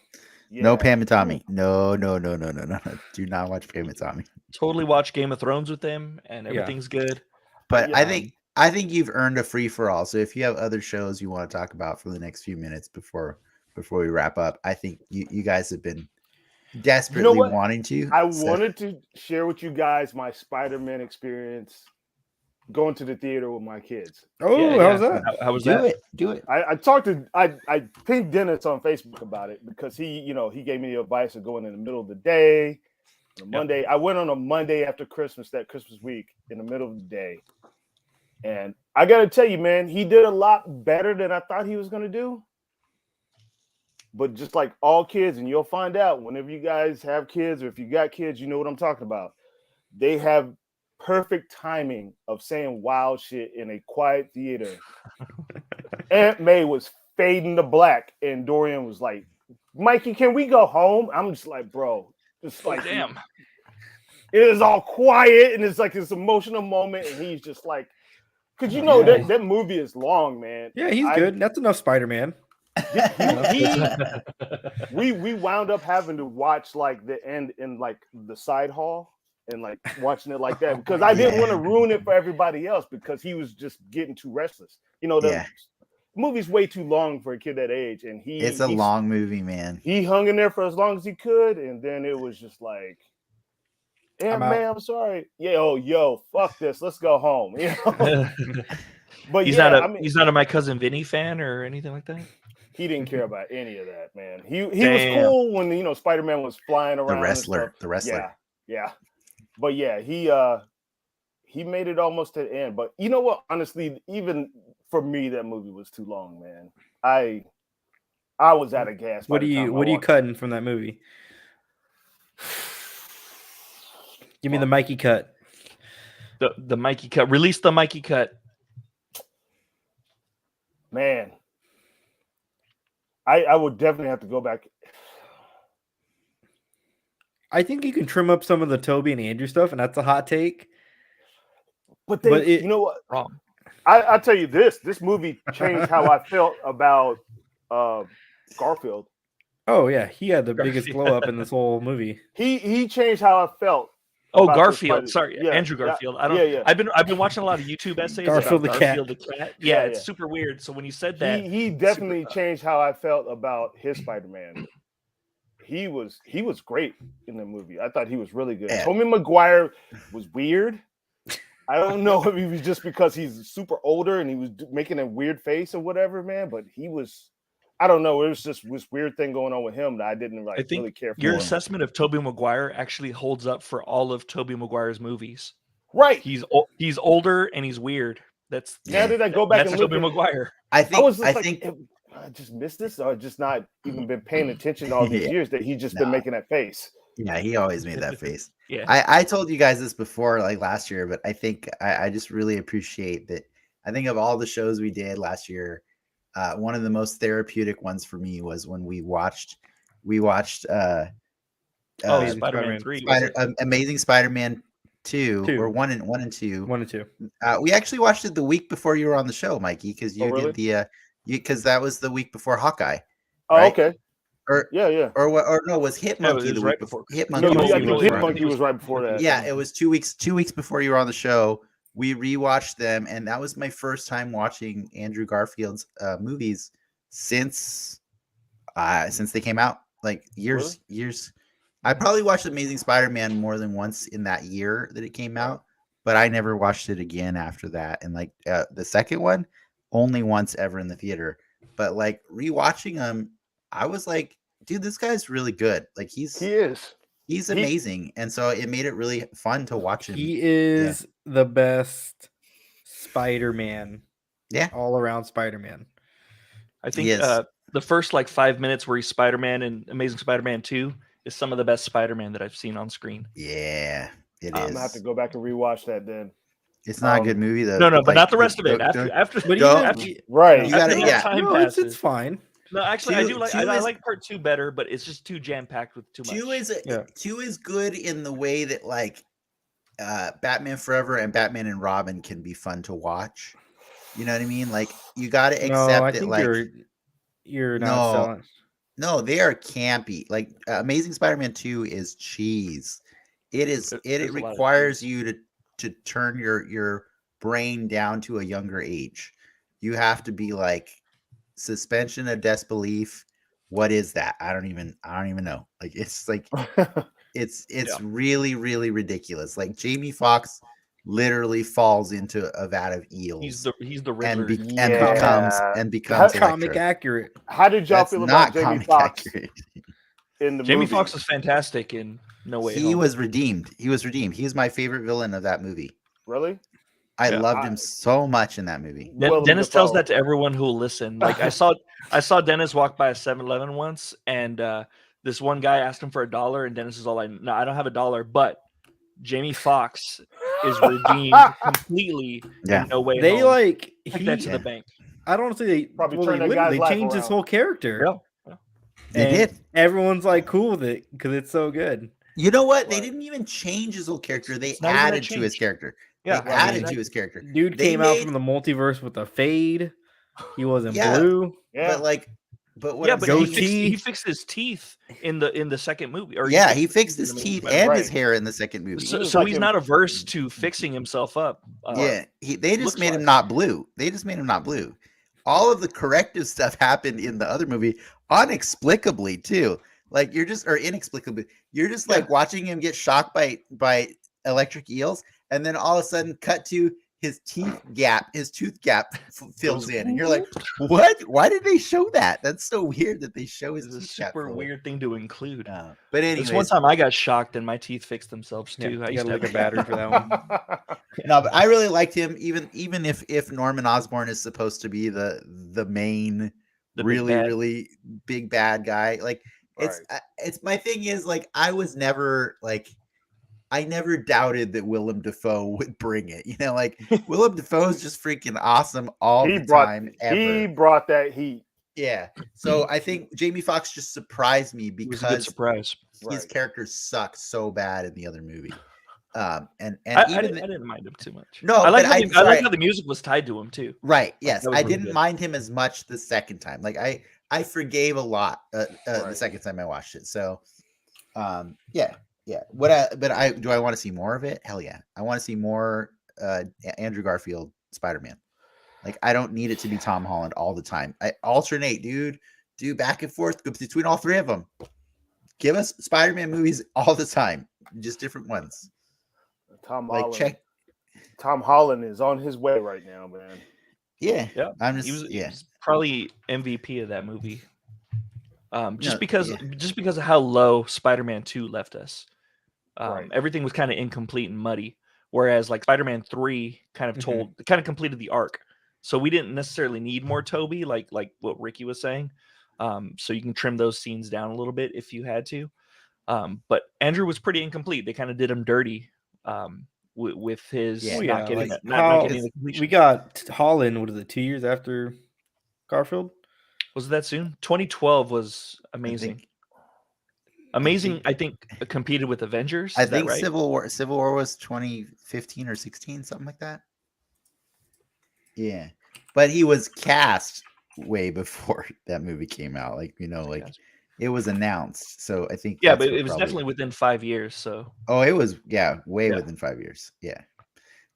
No Yeah. Pam and Tommy. No. Do not watch Pam and Tommy. Totally watch Game of Thrones with him, and Yeah. everything's good. But Yeah. I think you've earned a free for all. So if you have other shows you want to talk about for the next few minutes before we wrap up, I think you guys have been desperately what? wanting to. I so- wanted to share with you guys my Spider-Man experience going to the theater with my kids. Oh, Yeah, how's that? How was do that? it. I pinged Dennis on Facebook about it because he gave me the advice of going in the middle of the day on a Monday. I went on a Monday after Christmas, that Christmas week, in the middle of the day. And I got to tell you, man, he did a lot better than I thought he was going to do. But just like all kids, and you'll find out whenever you guys have kids, or if you got kids, you know what I'm talking about. They have perfect timing of saying wild shit in a quiet theater. Aunt May was fading to black, and Dorian was like, "Mikey, can we go home?" I'm just like, bro, just Oh, like, damn. it is all quiet, and it's like this emotional moment, and he's just like, because you know Yeah. that movie is long, man. Yeah, he's good. That's enough Spider-Man. We wound up having to watch like the end in like the side hall and like watching it like that because I didn't want to ruin it for everybody else because he was just getting too restless. You know, the movie's way too long for a kid that age, and It's a long movie, man. He hung in there for as long as he could, and then it was just like, "Yeah, man, I'm sorry. Yeah, yo, fuck this. Let's go home." You know? But he's not a My Cousin Vinny fan or anything like that. He didn't care about any of that, man. He was cool when Spider-Man was flying around. The wrestler. Yeah. But yeah, he made it almost to the end. But you know what? Honestly, even for me, that movie was too long, man. I was out of gas. What are you cutting from that movie? Give me the Mikey cut. The Mikey cut. Release the Mikey cut. Man. I would definitely have to go back. I think you can trim up some of the Toby and Andrew stuff, and that's a hot take. But you know what? Wrong. I'll tell you this movie changed how I felt about Garfield. Oh yeah, he had the biggest glow up in this whole movie. He changed how I felt. Oh, Garfield. Sorry, Andrew Garfield. I don't. Yeah. I've been watching a lot of YouTube essays Garfield about the Garfield cat. the cat. Yeah, it's super weird. So when you said that, he definitely changed how I felt about his Spider-Man. He was great in the movie. I thought he was really good. Tobey Maguire was weird. I don't know if he was just because he's super older and he was making a weird face or whatever, man. But he was. I don't know. It was just this weird thing going on with him that I didn't really care for. Your assessment of Tobey Maguire actually holds up for all of Tobey Maguire's movies. Right. He's older and he's weird. That's now that I go back and look Tobey Maguire. I think I just missed this, or just not even been paying attention all these years that he's just been making that face. Yeah, he always made that face. Yeah. I told you guys this before, like last year, but I think I just really appreciate that. I think of all the shows we did last year, one of the most therapeutic ones for me was when we watched Spider-Man 3. Amazing Spider-Man 2 or 1 and 2. 1 and 2. We actually watched it the week before you were on the show, Mikey, because you did the because that was the week before Hawkeye. Oh, right? okay. Or no, was Hitmonkey the week before? Hitmonkey was right before that. Yeah, it was 2 weeks before you were on the show. We rewatched them, and that was my first time watching Andrew Garfield's movies since they came out. like years. I probably watched Amazing Spider-Man more than once in that year that it came out, but I never watched it again after that. And like the second one, only once ever in the theater. But like rewatching them, I was like, dude, this guy's really good. Like He is. He's amazing. And so it made it really fun to watch him. He is the best Spider-Man. Yeah. All around Spider-Man. I think the first like 5 minutes where he's Spider-Man in Amazing Spider-Man 2 is some of the best Spider-Man that I've seen on screen. Yeah, it is. I'm gonna have to go back and rewatch that then. It's not a good movie though. No, but not the rest of it. After right. You gotta, time passes. It's fine. No, actually, I like part 2 better, but it's just too jam-packed with too much. 2 is good in the way that like Batman Forever and Batman and Robin can be fun to watch. You know what I mean? Like you got to accept it. Like you're not selling. No, they are campy. Like Amazing Spider-Man 2 is cheese. It requires you to turn your brain down to a younger age. You have to be like suspension of disbelief. What is that? I don't even know. Like it's like it's really, really ridiculous. Like Jamie Foxx literally falls into a vat of eels. He's the Riddler. and becomes comic accurate. How did y'all feel about Jamie Foxx in the Jamie movie? Foxx was fantastic in No Way Home. He was redeemed. He was my favorite villain of that movie. Really? I loved him so much in that movie. Dennis tells that to everyone who will listen. Like I saw Dennis walk by a 7-Eleven once, and this one guy asked him for $1, and Dennis is all like, "No, I don't have $1, but Jamie Foxx is redeemed completely in No Way Home." Like that to the bank. I don't think they probably they changed his whole character. Yeah. They did. Everyone's like cool with it because it's so good. You know what? They didn't even change his whole character. They added to his character. Yeah, they added to his character. Dude came out from the multiverse with a fade. He wasn't blue. Yeah, but he fixed his teeth in the second movie. Or he fixed his teeth and his hair in the second movie. So he's not averse to fixing himself up. They just made him not blue. They just made him not blue. All of the corrective stuff happened in the other movie inexplicably too. Like inexplicably, you're just like watching him get shocked by electric eels, and then all of a sudden cut to his tooth gap fills in, and you're like, what? Why did they show that? That's so weird that they show his teeth gap. Super weird thing to include. But anyways, one time I got shocked and my teeth fixed themselves too. I used to have a battery for that one. No, but I really liked him, even if Norman Osborn is supposed to be the main, really big bad guy. Like it's my thing is like I never doubted that Willem Dafoe would bring it. You know, like Willem Dafoe is just freaking awesome the time. He brought that heat. Yeah. So I think Jamie Foxx just surprised me because it was a good surprise. His character sucked so bad in the other movie. I didn't mind him too much. No, I like how the music was tied to him too. Right. Yes, I didn't mind him as much the second time. Like I forgave a lot the second time I watched it. So, yeah. Do I want to see more of it? Hell yeah. I want to see more Andrew Garfield Spider-Man. Like I don't need it to be Tom Holland all the time. I alternate, dude. Do back and forth between all three of them. Give us Spider-Man movies all the time, just different ones. Tom Holland is on his way right now, man. Yeah. He was probably MVP of that movie. Because of how low Spider-Man 2 left us. Everything was kind of incomplete and muddy, whereas like Spider-Man 3 kind of completed the arc. So we didn't necessarily need more Toby, like what Ricky was saying. So you can trim those scenes down a little bit if you had to. But Andrew was pretty incomplete. They kind of did him dirty with his not getting the completion. We got Holland. What is it? 2 years after Garfield? Was it that soon? 2012 was amazing. I think competed with Avengers. I think right? Civil War was 2015 or 16, something like that. Yeah, but he was cast way before that movie came out. Like it was announced. So I think but it was definitely within 5 years. So it was within 5 years. Yeah.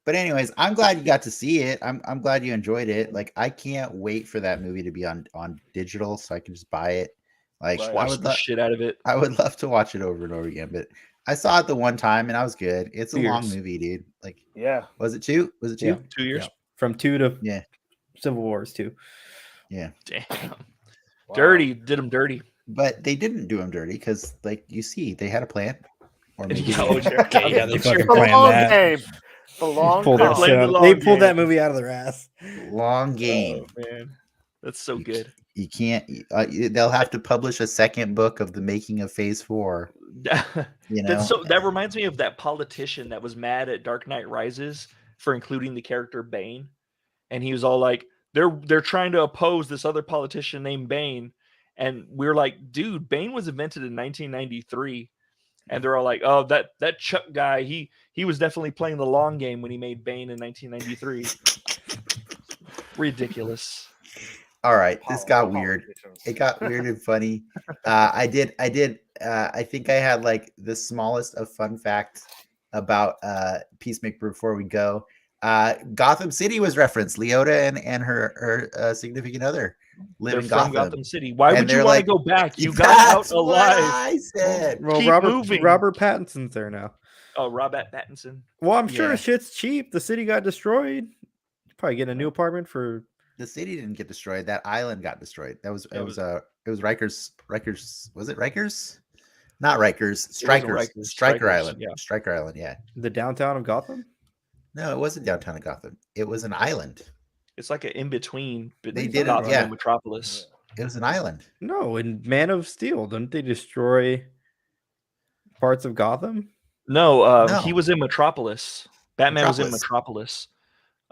But anyways, I'm glad you got to see it. I'm glad you enjoyed it. Like I can't wait for that movie to be on digital so I can just buy it Like Right. Watch the shit out of it. I would love to watch it over and over again, but I saw it the one time and I was good. It's a long movie, dude. Like, yeah. Was it 2? Was it 2? Yeah. 2 years. Yeah. From 2 to Yeah. Civil Wars 2. Yeah. Damn. Wow. Dirty. Did him dirty. But they didn't do him dirty because, like, you see, they had a plan. Or maybe Yeah, Okay, yeah, they fucking The planned long that. game. The long Pulled They're that con. playing shit the out. They long pulled that game. movie out of their ass. long game. Oh, man. That's so good. You can't. They'll have to publish a second book of the making of Phase 4. You know, That reminds me of that politician that was mad at Dark Knight Rises for including the character Bane, and he was all like, "They're trying to oppose this other politician named Bane," and we're like, "Dude, Bane was invented in 1993," and they're all like, "Oh, that Chuck guy, he was definitely playing the long game when he made Bane in 1993." Ridiculous. All right, this got weird. Politicians. It got weird and funny. I think I had like the smallest of fun facts about Peacemaker before we go. Gotham City was referenced. Leota and her significant other live They're in from Gotham. Gotham City. Why And would you they're want like, to go back? You got That's out alive. what I said. Well, Keep moving. Robert Pattinson's there now. Oh, Robert Pattinson. Well, I'm sure Yeah. shit's cheap. The city got destroyed. Probably getting a new apartment for. The city didn't get destroyed. That island got destroyed. It was It was- Rikers. Was it Rikers? Not Rikers. Strikers. Rikers. Striker Strikers, Island. yeah. Striker Island. Yeah. The downtown of Gotham? No, it wasn't downtown of Gotham. It was an island. It's like an in between. They did it, Gotham yeah. and Metropolis. It was an island. No, in Man of Steel, didn't they destroy parts of Gotham? No, No. he was in Metropolis. Batman was in Metropolis.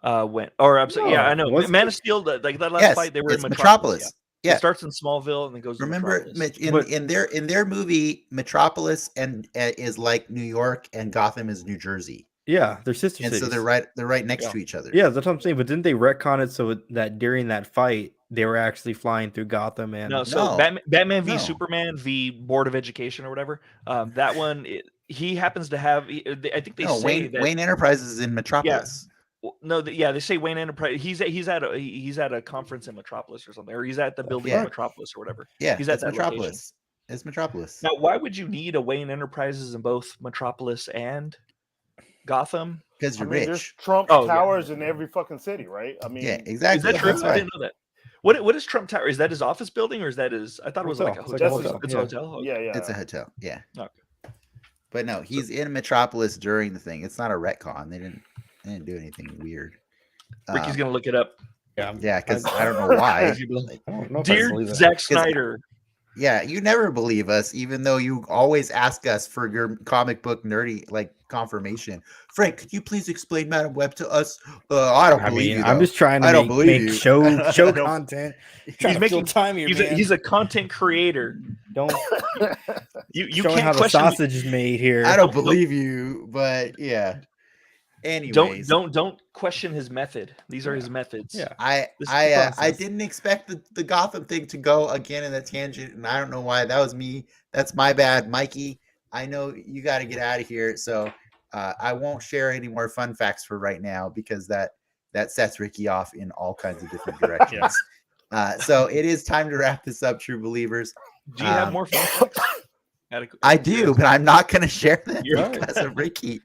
Metropolis. I'm sorry. Yeah, No, I know. wasn't Man it? of Steel, like that last Yes, fight, they were it's in Metropolis. Metropolis. Yeah. It starts in Smallville and then goes. Remember, to Metropolis. But- in their movie, Metropolis and is like New York, and Gotham is New Jersey, Yeah, they're sister and cities. so they're right next Yeah. to each other. Yeah, that's what I'm saying. But didn't they retcon it so that during that fight they were actually flying through Gotham? And No, so No. Batman v No. Superman v Board of Education or whatever. That one, he happens to have. I think they No, say that. Wayne Enterprises is in Metropolis. No, they say Wayne Enterprise. He's at a conference in Metropolis or something, or he's at the building Yeah. in Metropolis or whatever. Yeah, He's at it's that Metropolis. location. It's Metropolis. Now, why would you need a Wayne Enterprises in both Metropolis and Gotham? Because I you're mean, there's rich. Trump Oh, yeah. towers in every fucking city, right? I mean, Yeah, exactly. Is that true? That's I why. didn't know that. What is Trump Tower? Is that his office building or is that his? I thought it was like a Hotel. It's like a hotel. hotel, It's yeah. a hotel. Okay. yeah, yeah. It's a hotel. Yeah. Okay. But no, he's in Metropolis during the thing. It's not a retcon. They didn't do anything weird. Ricky's gonna look it up. yeah, Yeah, because I don't know why. I don't know if I Dear believe that. Zack Snyder, Yeah, you never believe us, even though you always ask us for your comic book nerdy like confirmation. Frank, could you please explain Madam Web to us? I don't believe you. I'm though. just trying to I don't make believe you. show No. content. Trying to making- fill time here, man. he's a content creator. Don't You showing how can't the question. sausage is made here. I don't believe you, but yeah. Anyways, Don't question his method. These are his methods. Yeah. I This is the I process. didn't expect the Gotham thing to go again in a tangent, and I don't know why. That was me. That's my bad, Mikey. I know you got to get out of here, so I won't share any more fun facts for right now because that sets Ricky off in all kinds of different directions. So it is time to wrap this up, true believers. Do you have more fun facts? I do, but I'm not going to share them You're- because of Ricky.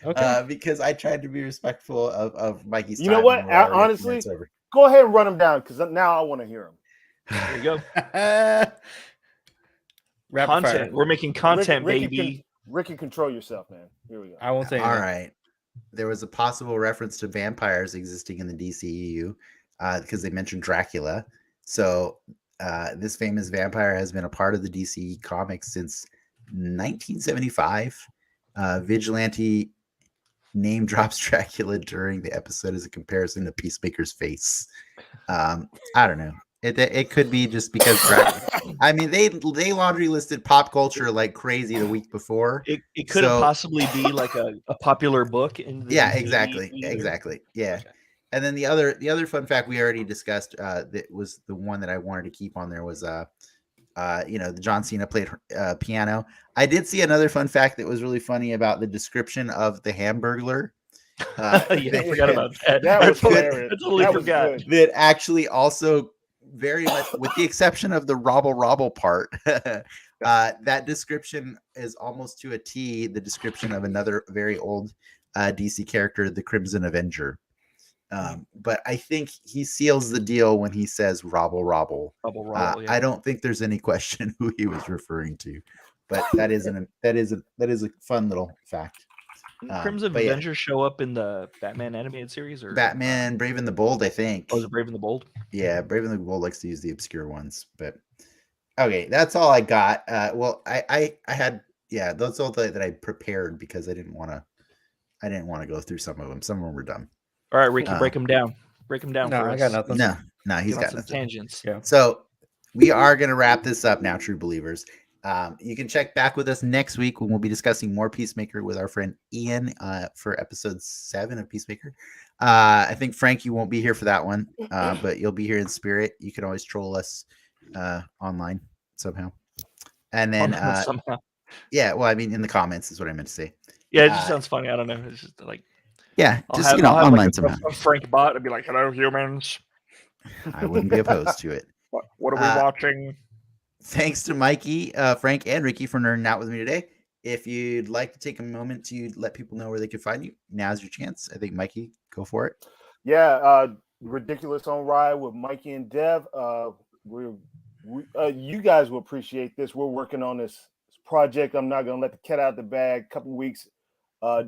Okay. Because I tried to be respectful of Mikey's time. You know what? and we're already a few Honestly, minutes over. Go ahead and run them down because now I want to hear them. There you go. Rapid Content. fire. We're making content, Ricky, baby. Ricky, control yourself, man. Here we go. I won't say All anything. right. There was a possible reference to vampires existing in the DCEU because they mentioned Dracula. So this famous vampire has been a part of the DC comics since 1975. Vigilante name drops Dracula during the episode as a comparison to Peacemaker's face. I don't know. It could be just because I mean they laundry listed pop culture like crazy the week before. It could So- possibly be like a popular book. In the Yeah, DC exactly. universe. Exactly. Yeah. Okay. And then the other fun fact we already discussed that was the one that I wanted to keep on there was the John Cena played piano. I did see another fun fact that was really funny about the description of the Hamburglar. Yeah, I forgot about that. That was I totally- hilarious. I totally That was forgot. good. That actually also very much, with the exception of the robble part, that description is almost to a T the description of another very old DC character, the Crimson Avenger. But I think he seals the deal when he says robble. Yeah. I don't think there's any question who he was referring to, but that is a fun little fact. Crimson Avenger show up in the Batman animated series or Batman Brave and the Bold, I think. Oh, is it Brave and the Bold? Yeah, Brave and the Bold likes to use the obscure ones, but okay, that's all I got. Well, I had that's all that I prepared because I didn't want to go through some of them. Some of them were dumb. All right, Ricky, break them down. Break them down for us. I got nothing. No, he's got nothing. Tangents. Yeah. So we are going to wrap this up now, true believers. You can check back with us next week when we'll be discussing more Peacemaker with our friend Ian for episode 7 of Peacemaker. I think Frank, you won't be here for that one, but you'll be here in spirit. You can always troll us online somehow. And then somehow. Yeah, well, I mean, in the comments is what I meant to say. Yeah, it just sounds funny. I don't know. It's just like online like somehow. A Frank bot. I'd be like, "Hello, humans." I wouldn't be opposed to it. What are we watching? Thanks to Mikey, Frank, and Ricky for nerding out with me today. If you'd like to take a moment to let people know where they can find you, now's your chance. I think Mikey, go for it. Yeah, Ridiculous on Ride with Mikey and Dev. You guys will appreciate this. We're working on this project. I'm not going to let the cat out of the bag. A couple weeks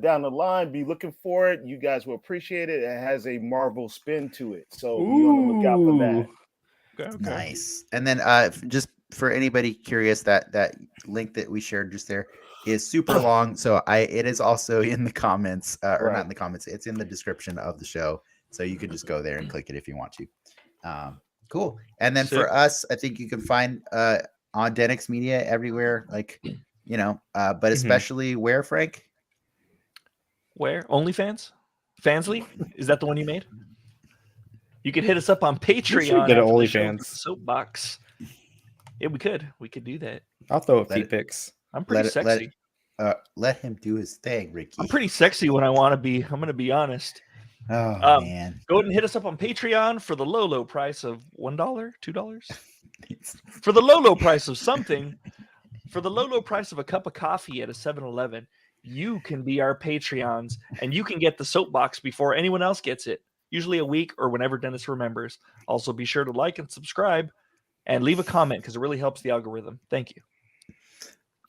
down the line, be looking for it. You guys will appreciate it. It has a Marvel spin to it, so be on the lookout for that. Okay. Nice. And then just for anybody curious, that link that we shared just there is super long, so it is also in the comments, or not in the comments. It's in the description of the show, so you can just go there and click it if you want to. Cool. And then for us, I think you can find on Denix Media everywhere, like but especially where, Frank? Where? OnlyFans? Fansly? Is that the one you made? You could hit us up on Patreon. Get an OnlyFans soapbox. Yeah, we could. We could do that. I'll throw a few pics. I'm pretty sexy. Let him do his thing, Ricky. I'm pretty sexy when I want to be. I'm going to be honest. Oh man! Go ahead and hit us up on Patreon for the low price of $1, $2. For the low price of something. For the low price of a cup of coffee at a 7-Eleven, you can be our Patreons, and you can get the soapbox before anyone else gets it. Usually a week or whenever Dennis remembers. Also, be sure to like and subscribe and leave a comment because it really helps the algorithm. Thank you.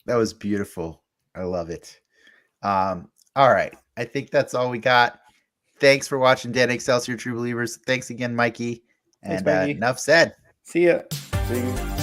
That was beautiful. I love it. All right. I think that's all we got. Thanks for watching Dan Excelsior True Believers. Thanks again, Mikey. And Mikey. Enough said. See ya. See you.